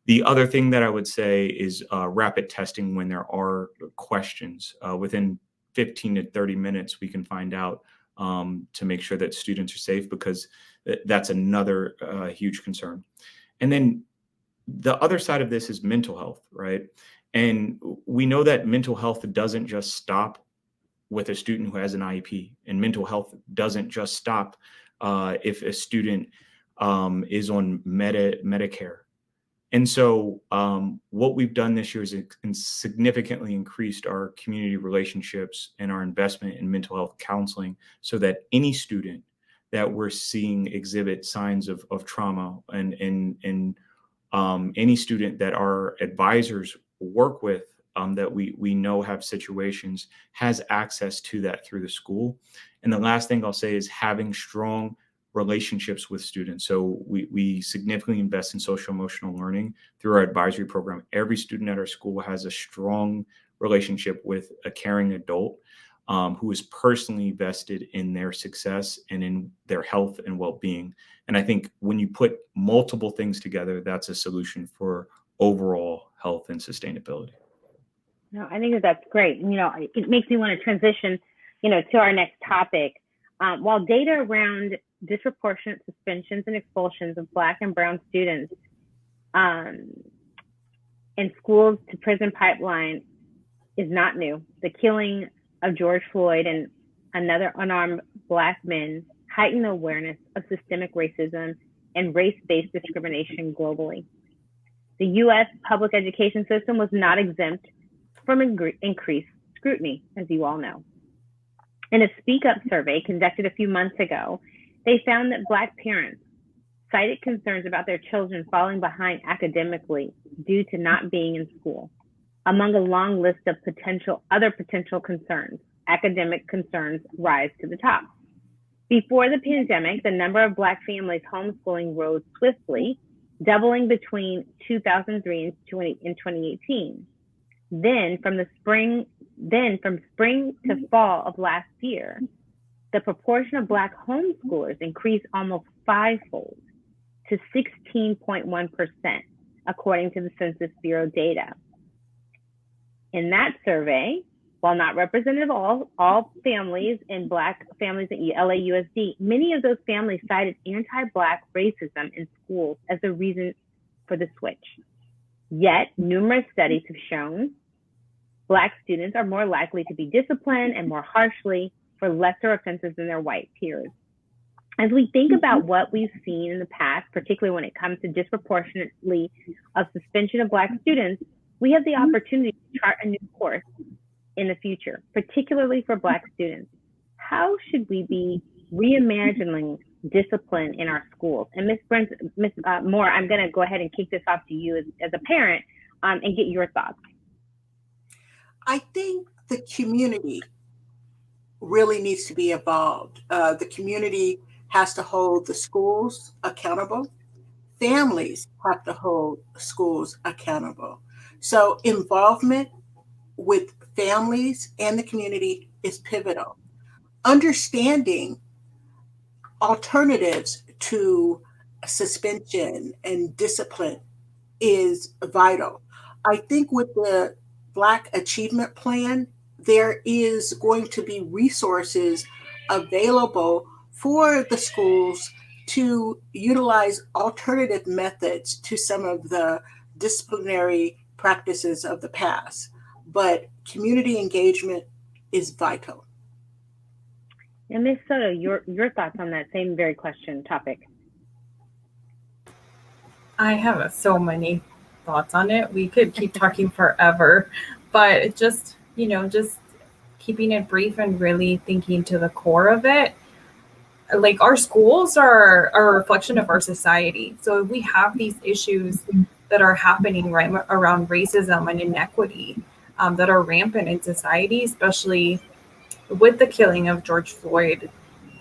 The other thing that I would say is rapid testing when there are questions. Within 15 to 30 minutes, we can find out to make sure that students are safe, because that's another huge concern. And then the other side of this is mental health, right? And we know that mental health doesn't just stop with a student who has an IEP, and mental health doesn't just stop if a student is on Medicare. And so what we've done this year is significantly increased our community relationships and our investment in mental health counseling, so that any student that we're seeing exhibit signs of trauma, and any student that our advisors work with, that we know have situations, has access to that through the school. And the last thing I'll say is having strong relationships with students. So we significantly invest in social emotional learning through our advisory program. Every student at our school has a strong relationship with a caring adult who is personally vested in their success and in their health and well-being. And I think when you put multiple things together, that's a solution for overall health and sustainability. No, I think that that's great. You know, it makes me want to transition, to our next topic. While data around disproportionate suspensions and expulsions of Black and Brown students in schools to prison pipeline is not new, the killing of George Floyd and another unarmed Black men heightened awareness of systemic racism and race-based discrimination globally. The U.S. public education system was not exempt from increased scrutiny, as you all know. In a Speak Up survey conducted a few months ago, they found that Black parents cited concerns about their children falling behind academically due to not being in school. Among a long list of other potential concerns, academic concerns rise to the top. Before the pandemic, the number of Black families homeschooling rose swiftly, doubling between 2003 and 2018. Then from spring to fall of last year, the proportion of Black homeschoolers increased almost fivefold to 16.1%, according to the Census Bureau data. In that survey, while not representative of all families and Black families at LAUSD, many of those families cited anti-Black racism in schools as a reason for the switch. Yet, numerous studies have shown Black students are more likely to be disciplined and more harshly for lesser offenses than their white peers. As we think about what we've seen in the past, particularly when it comes to disproportionately of suspension of Black students, we have the opportunity to chart a new course in the future, particularly for Black students. How should we be reimagining discipline in our schools? And Ms. Moore, I'm going to go ahead and kick this off to you as a parent and get your thoughts. I think the community really needs to be involved. The community has to hold the schools accountable. Families have to hold schools accountable. So involvement with families and the community is pivotal. Understanding alternatives to suspension and discipline is vital. I think with the Black Achievement Plan, there is going to be resources available for the schools to utilize alternative methods to some of the disciplinary practices of the past. But community engagement is vital. And Ms. Soto, your thoughts on that same very question topic? I have so many thoughts on it. We could keep talking forever, but just keeping it brief and really thinking to the core of it. Like, our schools are a reflection of our society. So if we have these issues that are happening right around racism and inequity that are rampant in society, especially with the killing of George Floyd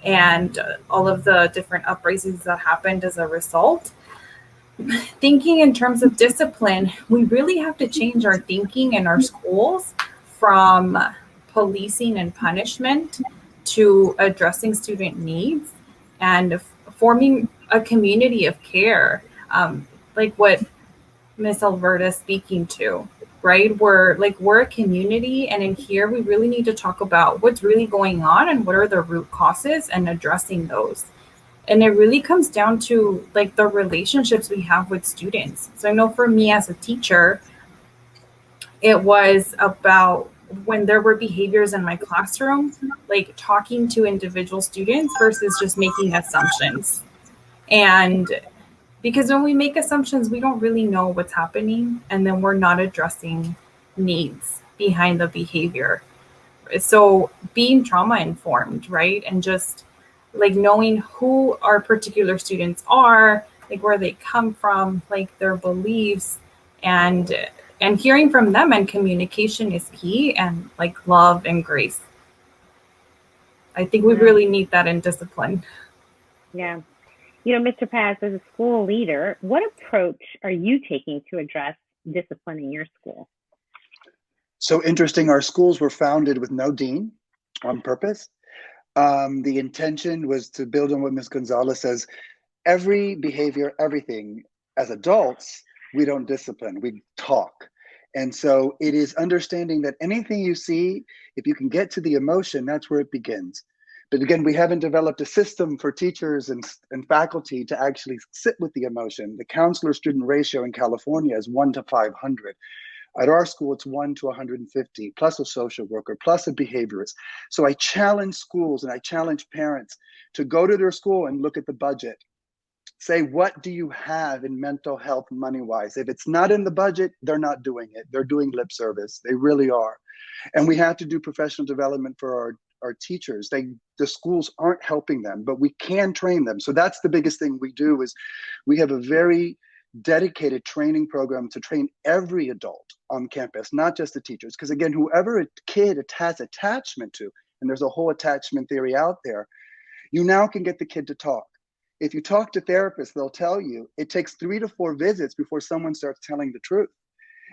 and all of the different uprisings that happened as a result, thinking in terms of discipline, we really have to change our thinking in our schools from policing and punishment to addressing student needs and forming a community of care, like what Miss Alberta is speaking to, right? We're a community, and in here we really need to talk about what's really going on and what are the root causes and addressing those. And it really comes down to like the relationships we have with students. So I know for me as a teacher, it was about when there were behaviors in my classroom, like talking to individual students versus just making assumptions. And because when we make assumptions, we don't really know what's happening, and then we're not addressing needs behind the behavior. So being trauma informed, right? And just like knowing who our particular students are, like where they come from, like their beliefs, and hearing from them, and communication is key, and like love and grace. I think we really need that in discipline. Yeah. Mr. Paz, as a school leader, what approach are you taking to address discipline in your school? So interesting, our schools were founded with no dean on purpose. The intention was to build on what Ms. Gonzalez says. Every behavior, everything, as adults, we don't discipline, we talk. And so it is understanding that anything you see, if you can get to the emotion, that's where it begins. But again, we haven't developed a system for teachers and faculty to actually sit with the emotion. The counselor-student ratio in California is 1 to 500. At our school, it's 1 to 150, plus a social worker, plus a behaviorist. So I challenge schools and I challenge parents to go to their school and look at the budget. Say, what do you have in mental health money-wise? If it's not in the budget, they're not doing it. They're doing lip service. They really are. And we have to do professional development for our teachers. The schools aren't helping them, but we can train them. So that's the biggest thing we do is we have a very dedicated training program to train every adult on campus, not just the teachers. Because again, whoever a kid has attachment to, and there's a whole attachment theory out there, you now can get the kid to talk. If you talk to therapists, they'll tell you it takes 3 to 4 visits before someone starts telling the truth.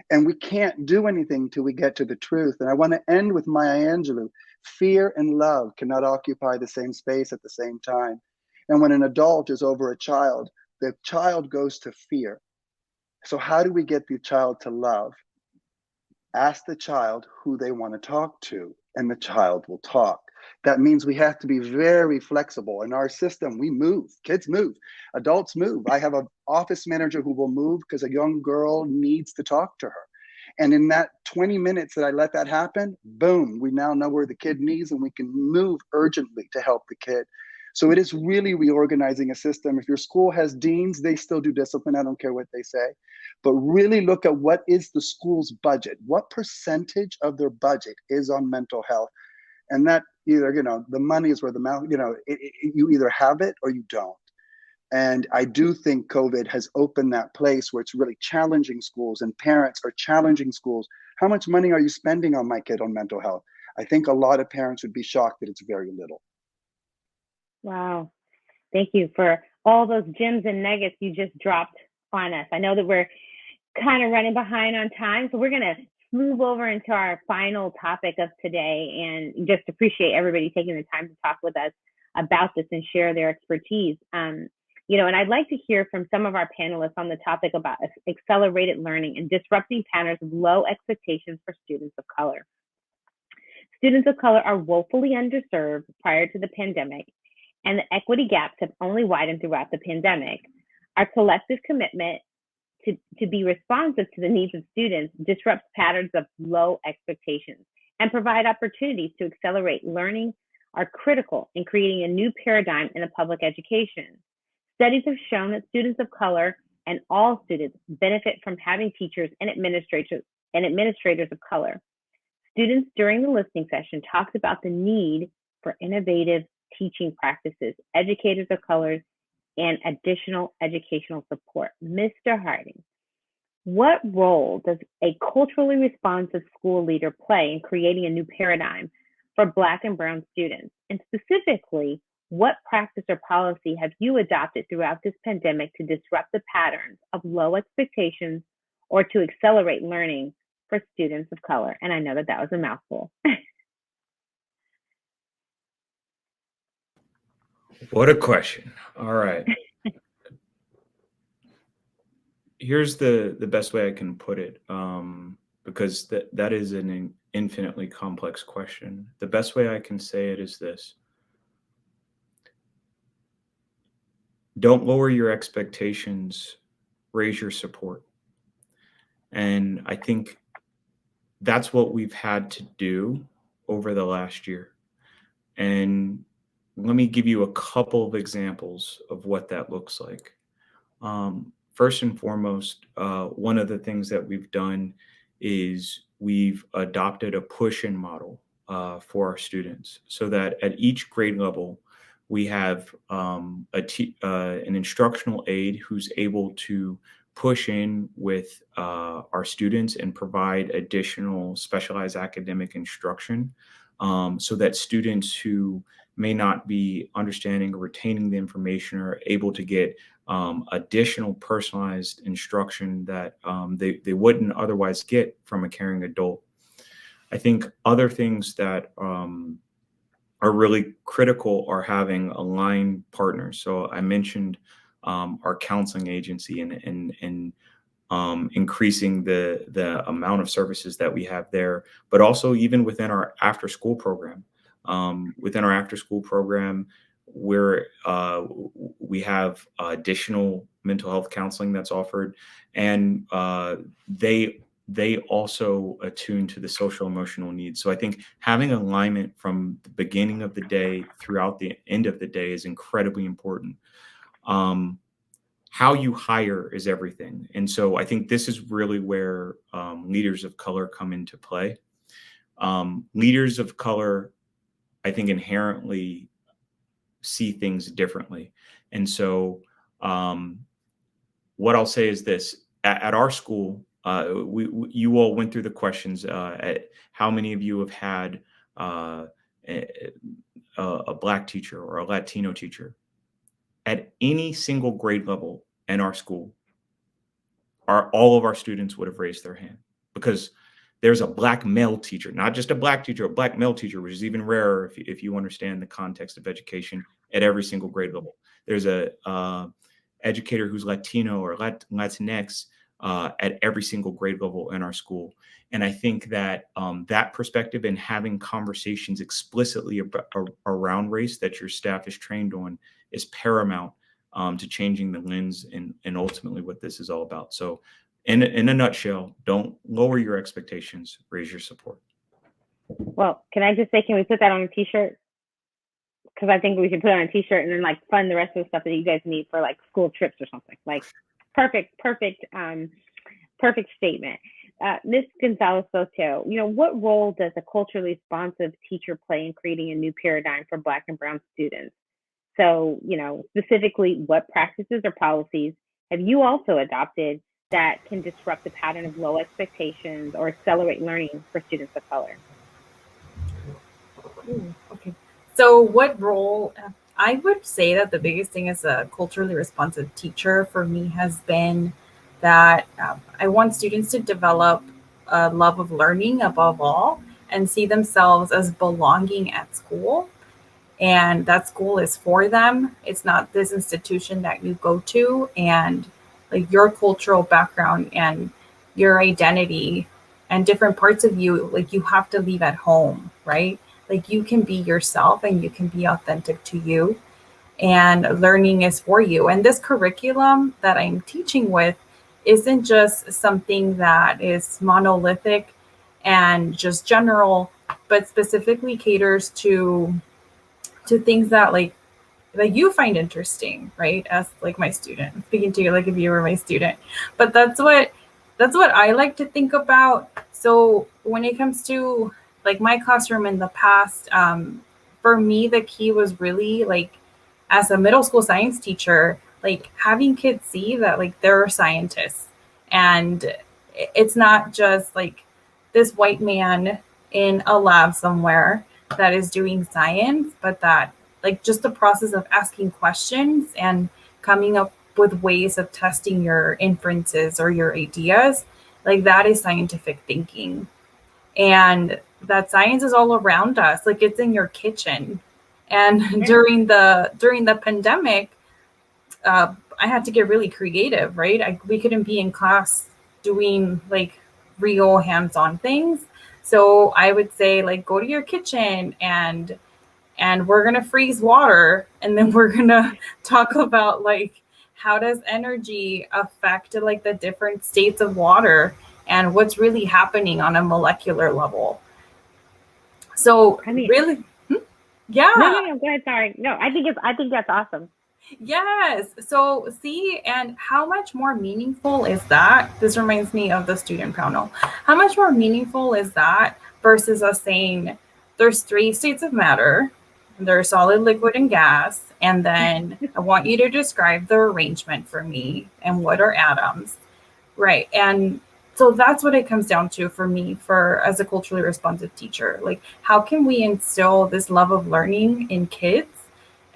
And we can't do anything till we get to the truth. And I want to end with Maya Angelou. Fear and love cannot occupy the same space at the same time. And when an adult is over a child, the child goes to fear. So how do we get the child to love? Ask the child who they want to talk to, and the child will talk. That means we have to be very flexible. In our system, we move. Kids move. Adults move. I have an office manager who will move because a young girl needs to talk to her. And in that 20 minutes that I let that happen, boom, we now know where the kid needs, and we can move urgently to help the kid. So it is really reorganizing a system. If your school has deans, they still do discipline. I don't care what they say. But really look at what is the school's budget. What percentage of their budget is on mental health? And that either, the money is where the mouth, you either have it or you don't. And I do think COVID has opened that place where it's really challenging schools, and parents are challenging schools. How much money are you spending on my kid on mental health? I think a lot of parents would be shocked that it's very little. Wow. Thank you for all those gems and nuggets you just dropped on us. I know that we're kind of running behind on time, so we're going to move over into our final topic of today and just appreciate everybody taking the time to talk with us about this and share their expertise. And I'd like to hear from some of our panelists on the topic about accelerated learning and disrupting patterns of low expectations for students of color. Students of color are woefully underserved prior to the pandemic, and the equity gaps have only widened throughout the pandemic. Our collective commitment to be responsive to the needs of students disrupts patterns of low expectations and provide opportunities to accelerate learning are critical in creating a new paradigm in the public education. Studies have shown that students of color and all students benefit from having teachers and administrators of color. Students during the listening session talked about the need for innovative teaching practices, educators of color, and additional educational support. Mr. Harding, what role does a culturally responsive school leader play in creating a new paradigm for Black and Brown students? And specifically, what practice or policy have you adopted throughout this pandemic to disrupt the patterns of low expectations or to accelerate learning for students of color? And I know that was a mouthful. What a question. All right. Here's the best way I can put it, because that is an infinitely complex question. The best way I can say it is this. Don't lower your expectations, raise your support. And I think that's what we've had to do over the last year. And let me give you a couple of examples of what that looks like. First and foremost, one of the things that we've done is we've adopted a push-in model for our students so that at each grade level, we have an instructional aide who's able to push in with our students and provide additional specialized academic instruction so that students who may not be understanding or retaining the information are able to get additional personalized instruction that they wouldn't otherwise get from a caring adult. I think other things that are really critical are having aligned partners. So I mentioned our counseling agency and increasing the amount of services that we have there, but also even within our after-school program. Within our after-school program, we have additional mental health counseling that's offered, and they also attune to the social emotional needs. So I think having alignment from the beginning of the day throughout the end of the day is incredibly important. How you hire is everything. And so I think this is really where leaders of color come into play. Leaders of color, I think, inherently see things differently. And so what I'll say is this, at our school, you all went through the questions. At how many of you have had a Black teacher or a Latino teacher? At any single grade level in our school, all of our students would have raised their hand, because there's a Black male teacher, not just a Black teacher, a Black male teacher, which is even rarer if you understand the context of education at every single grade level. There's a educator who's Latino or Latinx at every single grade level in our school. And I think that that perspective and having conversations explicitly around race that your staff is trained on is paramount to changing the lens and ultimately what this is all about. So in a nutshell, don't lower your expectations, raise your support. Well, can I just say, can we put that on a t-shirt? Because I think we should put it on a t-shirt and then like fund the rest of the stuff that you guys need for like school trips or something. Like perfect statement. Ms. Gonzalez-Soto, what role does a culturally responsive teacher play in creating a new paradigm for Black and Brown students? So, specifically, what practices or policies have you also adopted that can disrupt the pattern of low expectations or accelerate learning for students of color? Okay. So what role? I would say that the biggest thing as a culturally responsive teacher for me has been that I want students to develop a love of learning above all and see themselves as belonging at school. And that school is for them. It's not this institution that you go to, and like your cultural background and your identity and different parts of you, like you have to leave at home, right? Like you can be yourself and you can be authentic to you, and learning is for you. And this curriculum that I'm teaching with isn't just something that is monolithic and just general, but specifically caters to things that like you find interesting, right? As like my student, I'm speaking to you like if you were my student. But that's what I like to think about. So when it comes to like my classroom in the past, for me the key was really like, as a middle school science teacher, like having kids see that like there are scientists, and it's not just like this white man in a lab somewhere that is doing science, but that like just the process of asking questions and coming up with ways of testing your inferences or your ideas, like that is scientific thinking. And that science is all around us, like it's in your kitchen. And during the pandemic, I had to get really creative, right? We couldn't be in class doing like real hands-on things. So I would say like go to your kitchen and we're going to freeze water, and then we're going to talk about like how does energy affect like the different states of water and what's really happening on a molecular level. So I mean, really, yeah. No, go ahead. Sorry. No, I think that's awesome. Yes. So see, and how much more meaningful is that? This reminds me of the student panel. How much more meaningful is that versus us saying there's 3 states of matter, there's solid, liquid, and gas, and then I want you to describe the arrangement for me and what are atoms, right? And so that's what it comes down to for me, for as a culturally responsive teacher. Like, how can we instill this love of learning in kids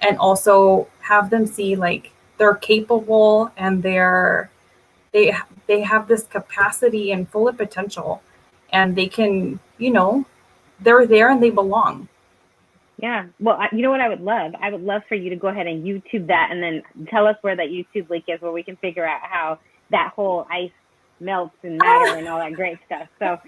and also have them see like they're capable and they have this capacity and full of potential, and they can, they're there and they belong. Yeah. Well, you know what I would love? I would love for you to go ahead and YouTube that and then tell us where that YouTube link is, where we can figure out how that whole ice melts and matter and all that great stuff. So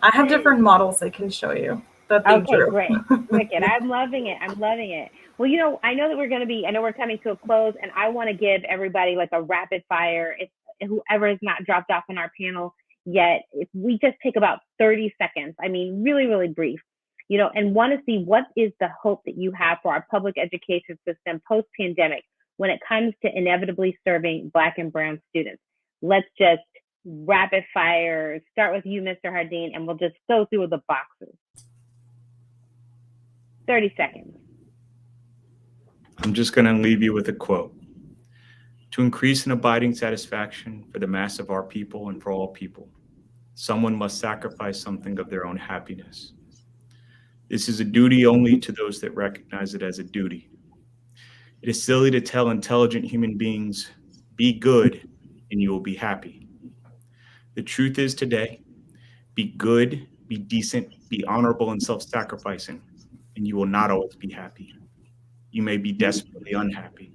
I have different models I can show you. Okay, great. Wicked. I'm loving it. Well, I know that we're coming to a close, and I want to give everybody like a rapid fire. If whoever has not dropped off on our panel yet, if we just take about 30 seconds, I mean, really, really brief, and want to see what is the hope that you have for our public education system post-pandemic when it comes to inevitably serving Black and Brown students. Let's just rapid fire, start with you, Mr. Hardeen, and we'll just go through the boxes. 30 seconds. I'm just going to leave you with a quote. To increase an abiding satisfaction for the mass of our people and for all people, someone must sacrifice something of their own happiness. This is a duty only to those that recognize it as a duty. It is silly to tell intelligent human beings, be good and you will be happy. The truth is today, be good, be decent, be honorable and self-sacrificing, and you will not always be happy. You may be desperately unhappy.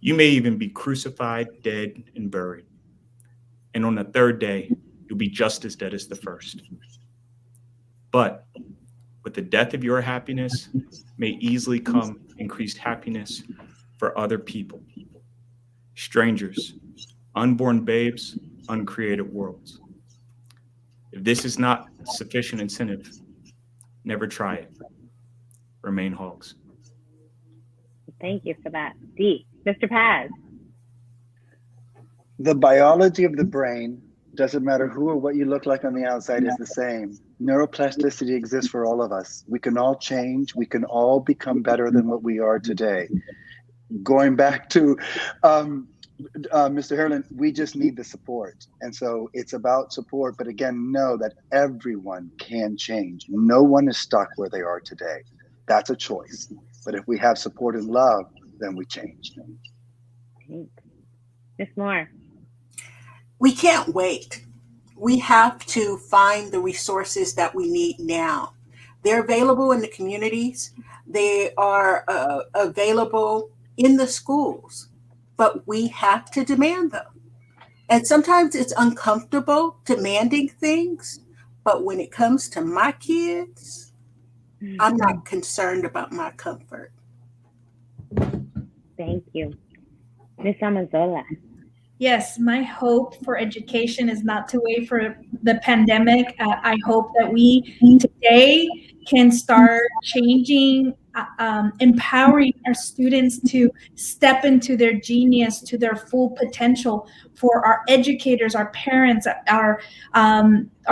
You may even be crucified, dead, and buried. And on the 3rd day, you'll be just as dead as the first. But with the death of your happiness may easily come increased happiness for other people, strangers, unborn babes, uncreated worlds. If this is not sufficient incentive, never try it. Remain hogs. Thank you for that. D. Mr. Paz. The biology of the brain, doesn't matter who or what you look like on the outside, is the same. Neuroplasticity exists for all of us. We can all change. We can all become better than what we are today. Going back to Mr. Herlin, we just need the support. And so it's about support. But again, know that everyone can change. No one is stuck where they are today. That's a choice. But if we have support and love, then we change. Ms. Moore. We can't wait. we have to find the resources that we need now. They're available in the communities. They are available in the schools, but we have to demand them. And sometimes it's uncomfortable demanding things, but when it comes to my kids, I'm not concerned about my comfort. Thank you. Ms. Amazola. Yes, my hope for education is not to wait for the pandemic. I hope that we today can start changing, empowering our students to step into their genius, to their full potential. For our educators, our parents, our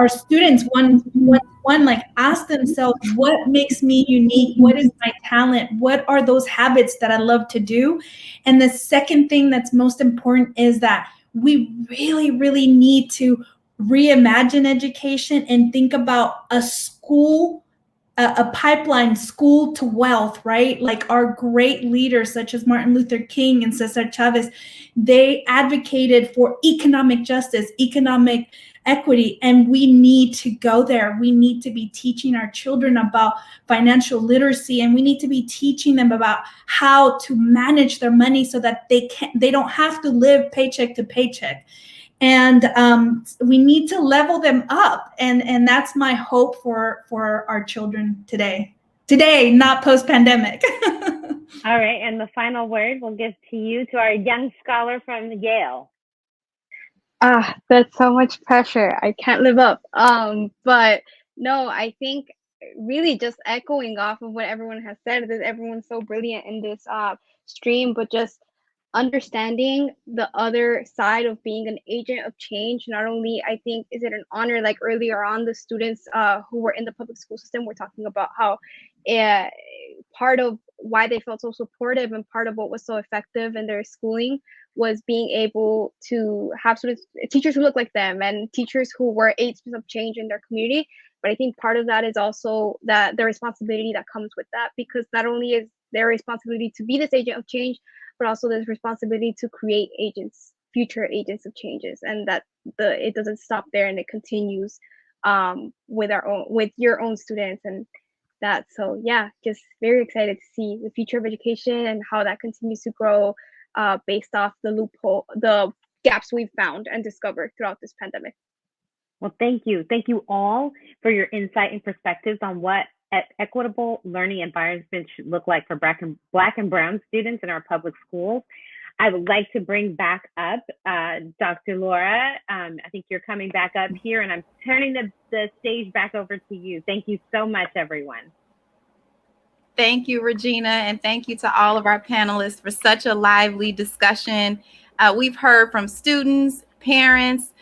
students, one like ask themselves, what makes me unique? What is my talent? What are those habits that I love to do? And the second thing that's most important is that we really, really need to reimagine education and think about a school, a pipeline, school to wealth, right? Like our great leaders such as Martin Luther King and Cesar Chavez, they advocated for economic justice, economic equity, and we need to go there. We need to be teaching our children about financial literacy, and we need to be teaching them about how to manage their money so that they don't have to live paycheck to paycheck. And we need to level them up, and that's my hope for our children today, not post-pandemic. All right, and the final word we'll give to you, to our young scholar from Yale. That's so much pressure. I can't live up. But no, I think really just echoing off of what everyone has said, that everyone's so brilliant in this stream, but just understanding the other side of being an agent of change. Not only, I think, is it an honor, like earlier on, the students who were in the public school system were talking about how part of why they felt so supportive and part of what was so effective in their schooling was being able to have teachers who look like them and teachers who were agents of change in their community. But I think part of that is also that the responsibility that comes with that, because not only is their responsibility to be this agent of change, but also there's responsibility to create agents, future agents of changes, and that it doesn't stop there and it continues with your own students and that. So yeah, just very excited to see the future of education and how that continues to grow based off the gaps we've found and discovered throughout this pandemic. Well, thank you. Thank you all for your insight and perspectives on what equitable learning environments should look like for Black and Brown students in our public schools. I would like to bring back up Dr. Laura. I think you're coming back up here, and I'm turning the stage back over to you. Thank you so much, everyone. Thank you, Regina, and thank you to all of our panelists for such a lively discussion. We've heard from students, parents,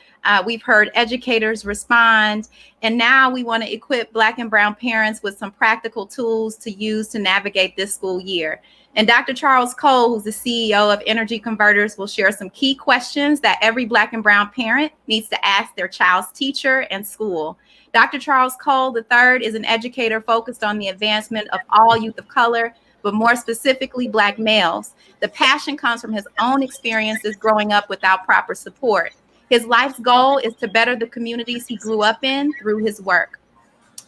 we've heard educators respond, and now we want to equip Black and Brown parents with some practical tools to use to navigate this school year. And Dr. Charles Cole, who's the CEO of Energy Converters, will share some key questions that every Black and Brown parent needs to ask their child's teacher and school. Dr. Charles Cole III is an educator focused on the advancement of all youth of color, but more specifically Black males. The passion comes from his own experiences growing up without proper support. His life's goal is to better the communities he grew up in through his work.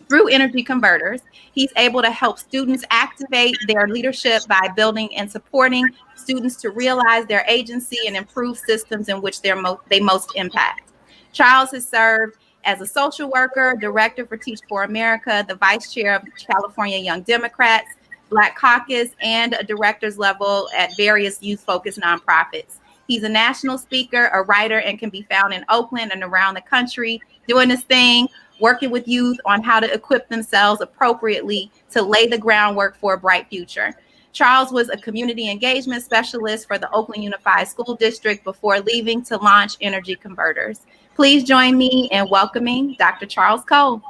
Through Energy Converters, he's able to help students activate their leadership by building and supporting students to realize their agency and improve systems in which they most impact. Charles has served as a social worker, director for Teach for America, the vice chair of California Young Democrats, Black Caucus, and a director's level at various youth-focused nonprofits. He's a national speaker, a writer, and can be found in Oakland and around the country doing his thing, working with youth on how to equip themselves appropriately to lay the groundwork for a bright future. Charles was a community engagement specialist for the Oakland Unified School District before leaving to launch Energy Converters. Please join me in welcoming Dr. Charles Cole.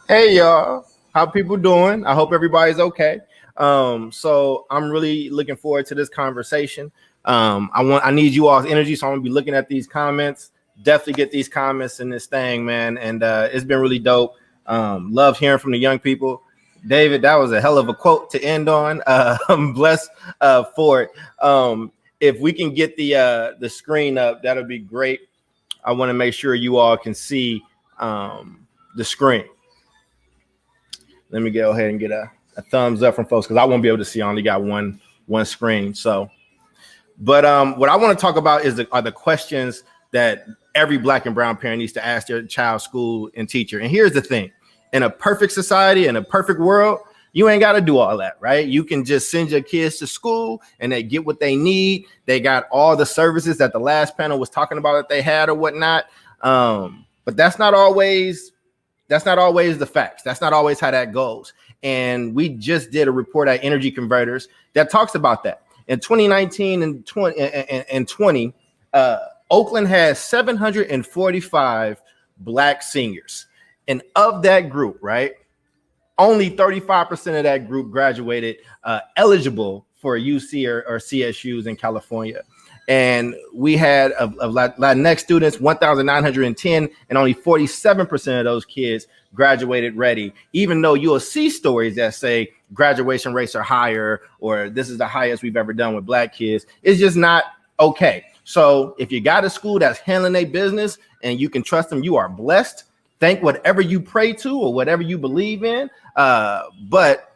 Hey, y'all. How people doing? I hope everybody's okay. So I'm really looking forward to this conversation. I need you all's energy, so I'm gonna be looking at these comments. Definitely get these comments in this thing, man. And it's been really dope. Love hearing from the young people. David, that was a hell of a quote to end on. I'm blessed for it. If we can get the screen up, that'll be great. I want to make sure you all can see the screen. Let me go ahead and get a thumbs up from folks because I won't be able to see. I only got one screen. So, but what I want to talk about are the questions that every Black and brown parent needs to ask their child, school, and teacher. And here's the thing: in a perfect society, in a perfect world, you ain't got to do all that, right? You can just send your kids to school and they get what they need. They got all the services that the last panel was talking about that they had or whatnot. But that's not always the facts. That's not always how that goes. And we just did a report at Energy Converters that talks about that. In 2019 and 20, Oakland has 745 Black seniors. And of that group, right, only 35% of that group graduated eligible for UC or CSUs in California. And we had of Latinx students, 1,910, and only 47% of those kids graduated ready, even though you'll see stories that say graduation rates are higher or this is the highest we've ever done with Black kids. It's just not okay. So if you got a school that's handling their business and you can trust them, you are blessed. Thank whatever you pray to or whatever you believe in. But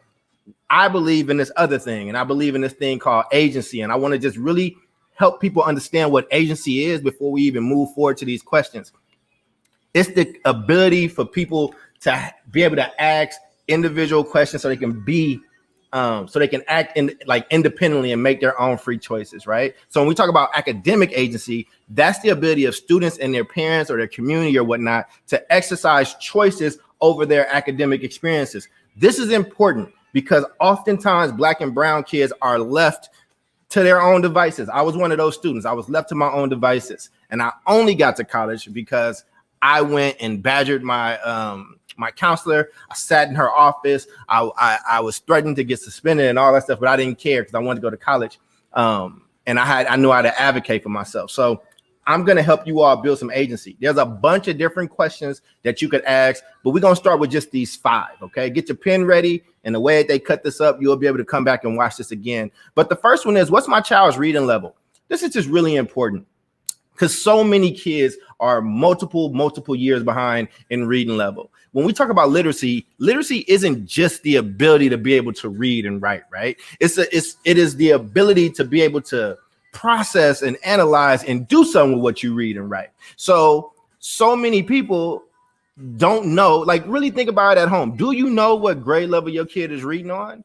I believe in this other thing, and I believe in this thing called agency. And I want to just really help people understand what agency is before we even move forward to these questions. It's the ability for people to be able to ask individual questions so they can be so they can act independently and make their own free choices, right? So when we talk about academic agency, that's the ability of students and their parents or their community or whatnot to exercise choices over their academic experiences. This is important because oftentimes Black and brown kids are left to their own devices. I was one of those students. I was left to my own devices, and I only got to college because I went and badgered my my counselor. I sat in her office. I was threatened to get suspended and all that stuff, but I didn't care because I wanted to go to college. And I knew how to advocate for myself. So I'm going to help you all build some agency. There's a bunch of different questions that you could ask, but we're going to start with just these 5. Okay, get your pen ready. And the way that they cut this up, you'll be able to come back and watch this again. But the first one is, what's my child's reading level? This is just really important because so many kids are multiple years behind in reading level. When we talk about literacy isn't just the ability to be able to read and write, right? It is the ability to be able to process and analyze and do something with what you read and write. So many people don't know, like really think about it at home. Do you know what grade level your kid is reading on?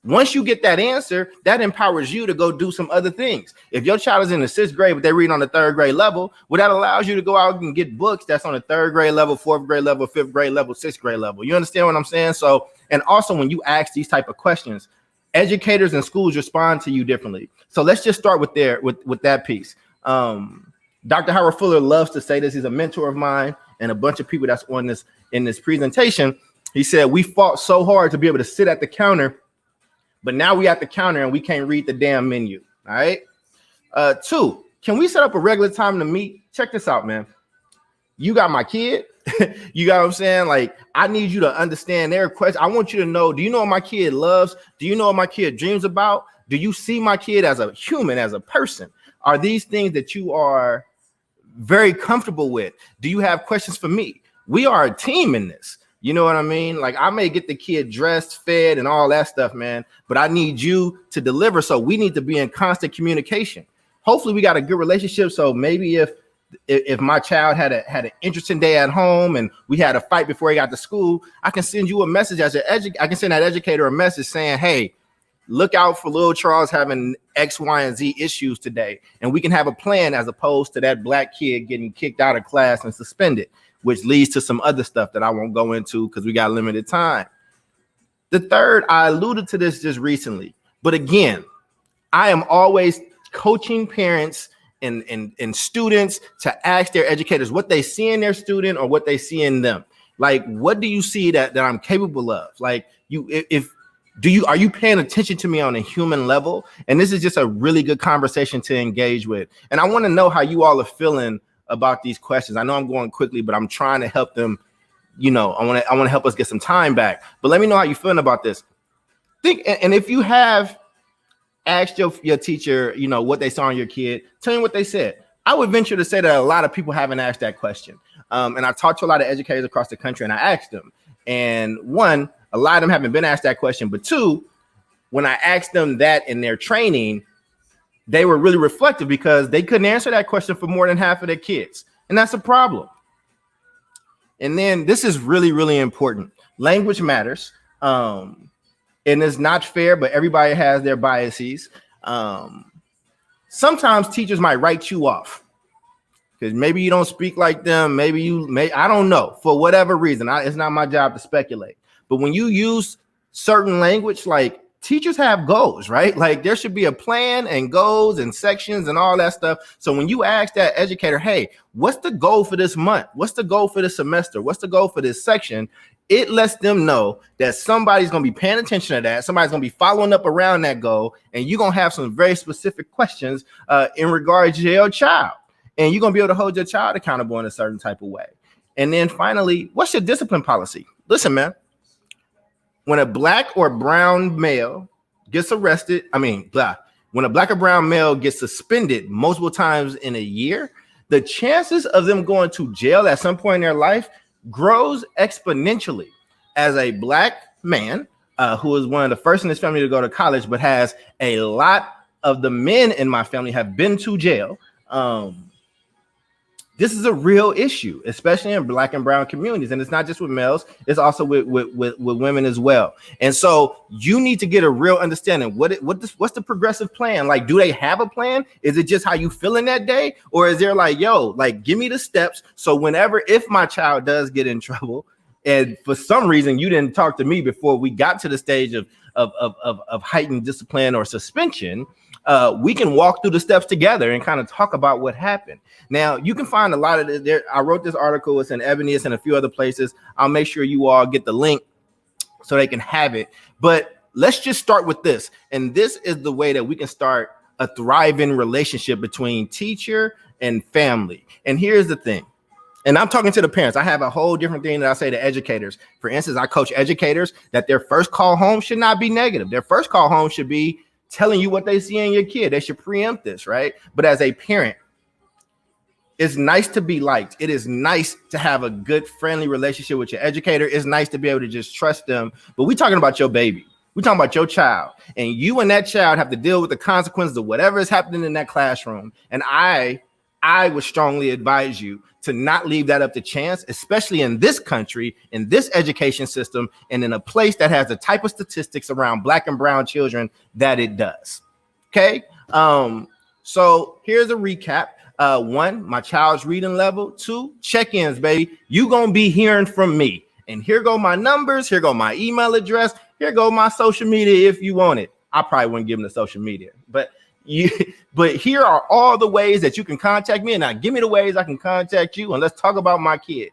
Once you get that answer, that empowers you to go do some other things. If your child is in the 6th grade, but they're reading on the 3rd grade level, well, that allows you to go out and get books that's on the 3rd grade level, 4th grade level, 5th grade level, 6th grade level. You understand what I'm saying? So, and also when you ask these type of questions, educators and schools respond to you differently. So let's just start with that piece. Dr. Howard Fuller loves to say this. He's a mentor of mine and a bunch of people that's on this in this presentation. He said, we fought so hard to be able to sit at the counter, but now we at the counter and we can't read the damn menu. All right. 2, can we set up a regular time to meet? Check this out, man. You got my kid. You got what I'm saying? Like, I need you to understand their question. I want you to know, do you know what my kid loves? Do you know what my kid dreams about? Do you see my kid as a human, as a person? Are these things that you are very comfortable with? Do you have questions for me? We are a team in this. You know what I mean? Like, I may get the kid dressed, fed, and all that stuff, man, but I need you to deliver. So we need to be in constant communication. Hopefully we got a good relationship. So maybe if my child had an interesting day at home and we had a fight before he got to school, I can send you a message I can send that educator a message saying, hey, look out for little Charles having X, Y, and Z issues today. And we can have a plan as opposed to that Black kid getting kicked out of class and suspended, which leads to some other stuff that I won't go into because we got limited time. The third, I alluded to this just recently, but again, I am always coaching parents and students to ask their educators what they see in their student or what they see in them. Like, what do you see that I'm capable of? Like, are you paying attention to me on a human level? And this is just a really good conversation to engage with. And I want to know how you all are feeling about these questions. I know I'm going quickly, but I'm trying to help them. You know, I want to help us get some time back. But let me know how you're feeling about this. And if you have asked your teacher, you know, what they saw in your kid, tell me what they said. I would venture to say that a lot of people haven't asked that question. And I talked to a lot of educators across the country and I asked them. And one, a lot of them haven't been asked that question. But two, when I asked them that in their training, they were really reflective because they couldn't answer that question for more than half of their kids. And that's a problem. And then this is really, really important. Language matters. And it's not fair, but everybody has their biases. Sometimes teachers might write you off because maybe you don't speak like them. Maybe you may, I don't know, for whatever reason. It's not my job to speculate. But when you use certain language, like teachers have goals, right? Like there should be a plan and goals and sections and all that stuff. So when you ask that educator, hey, what's the goal for this month? What's the goal for this semester? What's the goal for this section? It lets them know that somebody's going to be paying attention to that. Somebody's going to be following up around that goal. And you're going to have some very specific questions in regards to your child. And you're going to be able to hold your child accountable in a certain type of way. And then finally, what's your discipline policy? Listen, man, when a black or brown male gets arrested, when a black or brown male gets suspended multiple times in a year, the chances of them going to jail at some point in their life grows exponentially. As a black man who is one of the first in his family to go to college, but has a lot of the men in my family have been to jail. This is a real issue, especially in black and brown communities. And it's not just with males, it's also with women as well. And so you need to get a real understanding. What's the progressive plan? Like, do they have a plan? Is it just how you feeling that day? Or is there like, yo, like, give me the steps. So if my child does get in trouble, and for some reason you didn't talk to me before we got to the stage of heightened discipline or suspension, we can walk through the steps together and kind of talk about what happened. Now, you can find a lot of this. I wrote this article. It's in Ebony. It's in a few other places. I'll make sure you all get the link so they can have it. But let's just start with this. And this is the way that we can start a thriving relationship between teacher and family. And here's the thing. And I'm talking to the parents. I have a whole different thing that I say to educators. For instance, I coach educators that their first call home should not be negative. Their first call home should be telling you what they see in your kid. They should preempt this, right? But as a parent, it's nice to be liked. It is nice to have a good, friendly relationship with your educator. It's nice to be able to just trust them. But we're talking about your baby. We're talking about your child. And you and that child have to deal with the consequences of whatever is happening in that classroom. And I would strongly advise you to not leave that up to chance, especially in this country, in this education system, and in a place that has the type of statistics around black and brown children that it does. Okay. So here's a recap. 1, my child's reading level. 2, check-ins, baby. You gonna be hearing from me. And here go my numbers. Here go my email address. Here go my social media if you want it. I probably wouldn't give them the social media, but here are all the ways that you can contact me. And now give me the ways I can contact you. And let's talk about my kid.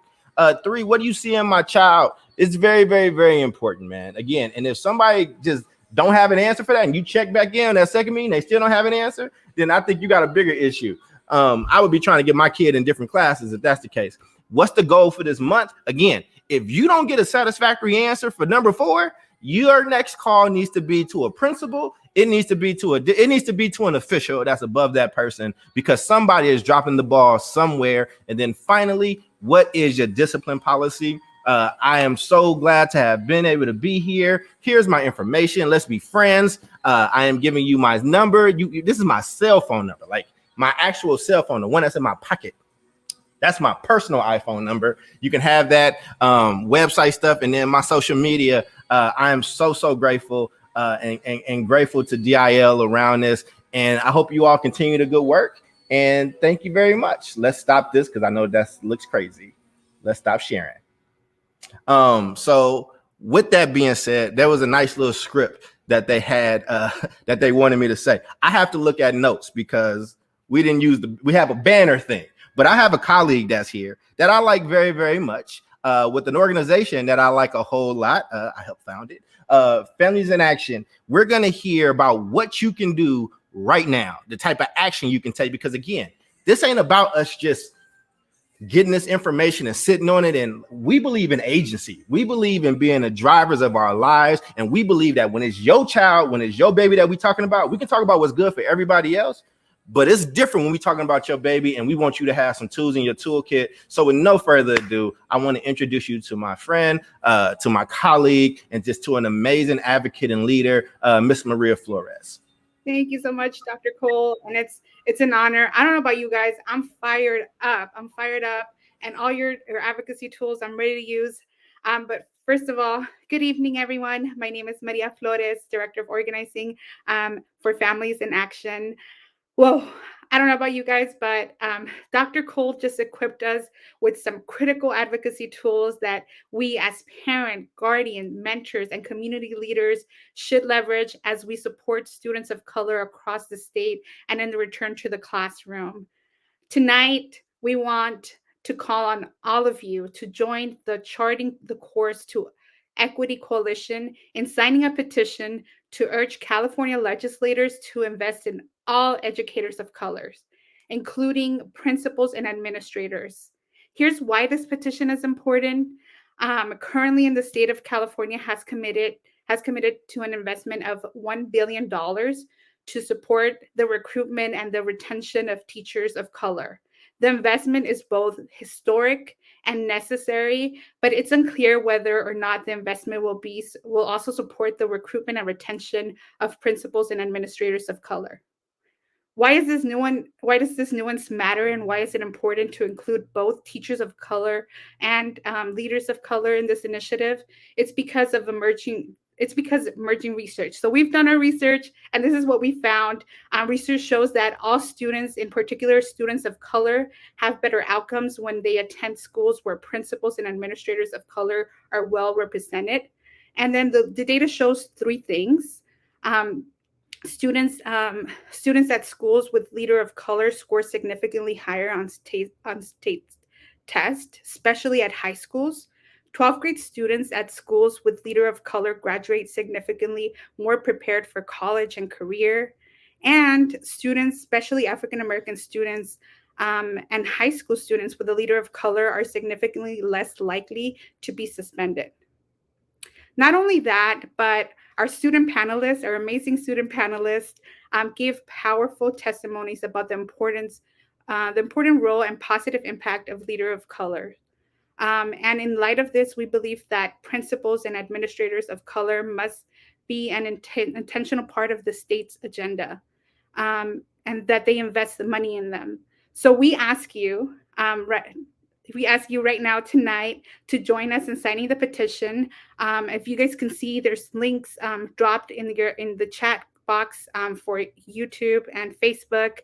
3, what do you see in my child? It's very, very, very important, man. Again, and if somebody just don't have an answer for that and you check back in that second meeting, they still don't have an answer, then I think you got a bigger issue. I would be trying to get my kid in different classes if that's the case. What's the goal for this month? Again, if you don't get a satisfactory answer for number 4, your next call needs to be to a principal. It needs to be to an official that's above that person, because somebody is dropping the ball somewhere. And then finally, what is your discipline policy? I am so glad to have been able to be here. Here's my information. Let's be friends. I am giving you my number. This is my cell phone number, like my actual cell phone, the one that's in my pocket. That's my personal iPhone number. You can have that website stuff, and then my social media. I am so grateful and grateful to DIL around this. And I hope you all continue the good work. And thank you very much. Let's stop this because I know that looks crazy. Let's stop sharing. So with that being said, there was a nice little script that they had that they wanted me to say. I have to look at notes because we didn't use we have a banner thing. But I have a colleague that's here that I like very, very much with an organization that I like a whole lot. I helped found it. Families in Action. We're going to hear about what you can do right now, the type of action you can take, because again, this ain't about us just getting this information and sitting on it. And we believe in agency. We believe in being the drivers of our lives. And we believe that when it's your child, when it's your baby that we're talking about, we can talk about what's good for everybody else. But it's different when we're talking about your baby and we want you to have some tools in your toolkit. So with no further ado, I want to introduce you to my friend, to my colleague, and just to an amazing advocate and leader, Miss Maria Flores. Thank you so much, Dr. Cole. And it's an honor. I don't know about you guys. I'm fired up. And all your advocacy tools I'm ready to use. But first of all, good evening, everyone. My name is Maria Flores, Director of Organizing for Families in Action. Whoa, I don't know about you guys, but Dr. Cole just equipped us with some critical advocacy tools that we as parent, guardian, mentors, and community leaders should leverage as we support students of color across the state and in the return to the classroom. Tonight, we want to call on all of you to join the Charting the Course to Equity Coalition in signing a petition to urge California legislators to invest in all educators of color, including principals and administrators. Here's why this petition is important. Currently, in the state of California has committed to an investment of $1 billion to support the recruitment and the retention of teachers of color. The investment is both historic and necessary, but it's unclear whether or not the investment will also support the recruitment and retention of principals and administrators of color. Why does this nuance matter, and why is it important to include both teachers of color and leaders of color in this initiative? It's because emerging research. So we've done our research, and this is what we found. Research shows that all students, in particular students of color, have better outcomes when they attend schools where principals and administrators of color are well represented. And then the data shows three things. Students at schools with leader of color score significantly higher on state tests, especially at high schools. 12th grade students at schools with leader of color graduate significantly more prepared for college and career. And students, especially African American students and high school students with a leader of color, are significantly less likely to be suspended. Not only that, but our amazing student panelists, gave powerful testimonies about the important role and positive impact of leader of color. And in light of this, we believe that principals and administrators of color must be an intentional part of the state's agenda, and that they invest the money in them. So we ask you, right now tonight to join us in signing the petition. If you guys can see, there's links dropped in the chat box for YouTube and Facebook.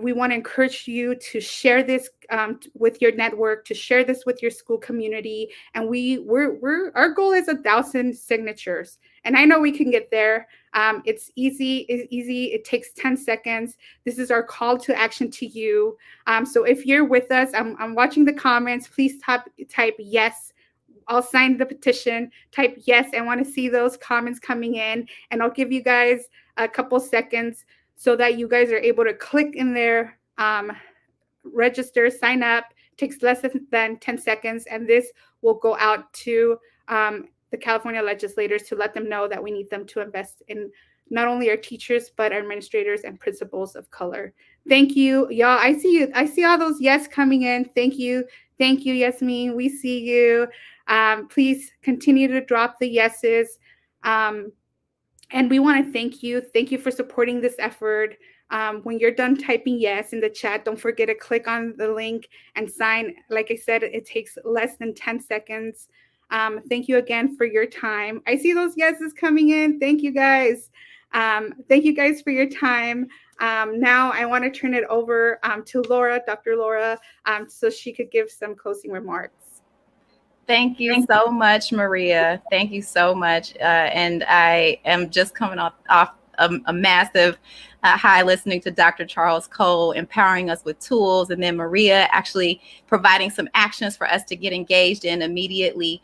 We want to encourage you to share this with your network, to share this with your school community, and our goal is 1,000 signatures. And I know we can get there. It's easy. It takes 10 seconds. This is our call to action to you. So if you're with us, I'm watching the comments. Please type yes. I'll sign the petition. Type yes. I want to see those comments coming in, and I'll give you guys a couple seconds so that you guys are able to click in there, register, sign up. It takes less than 10 seconds, and this will go out to the California legislators to let them know that we need them to invest in not only our teachers, but our administrators and principals of color. Thank you, y'all. I see all those yes coming in. Thank you, Yasmin. We see you. Please continue to drop the yeses. And we want to thank you. Thank you for supporting this effort. When you're done typing yes in the chat, don't forget to click on the link and sign. Like I said, it takes less than 10 seconds. Thank you again for your time. I see those yeses coming in. Thank you guys. Thank you guys for your time. Now I want to turn it over to Laura, Dr. Laura, so she could give some closing remarks. Thank you so much, Maria. Thank you so much. And I am just coming off a massive high listening to Dr. Charles Cole empowering us with tools, and then Maria actually providing some actions for us to get engaged in immediately.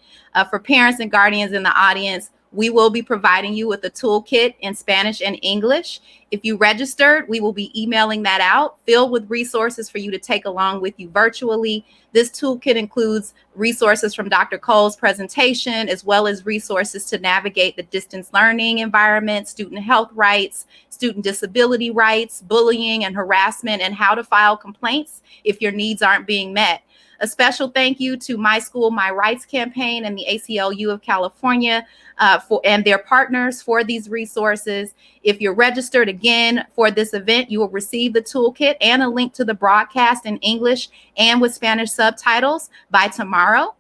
For parents and guardians in the audience, We will be providing you with a toolkit in Spanish and English. If you registered, we will be emailing that out, filled with resources for you to take along with you virtually. This toolkit includes resources from Dr. Cole's presentation, as well as resources to navigate the distance learning environment, student health rights, student disability rights, bullying and harassment, and how to file complaints if your needs aren't being met. A special thank you to My School, My Rights campaign and the ACLU of California and their partners for these resources. If you're registered again for this event, you will receive the toolkit and a link to the broadcast in English and with Spanish subtitles by tomorrow.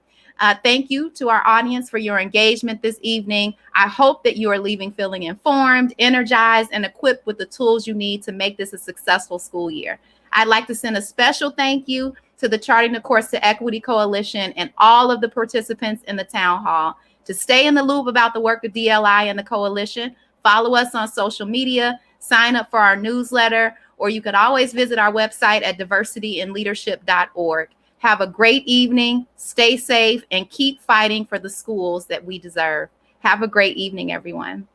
Thank you to our audience for your engagement this evening. I hope that you are leaving feeling informed, energized, and equipped with the tools you need to make this a successful school year. I'd like to send a special thank you to the Charting the Course to Equity Coalition and all of the participants in the town hall. To stay in the loop about the work of DLI and the coalition, follow us on social media, sign up for our newsletter, or you can always visit our website at diversityinleadership.org. Have a great evening, stay safe, and keep fighting for the schools that we deserve. Have a great evening, everyone.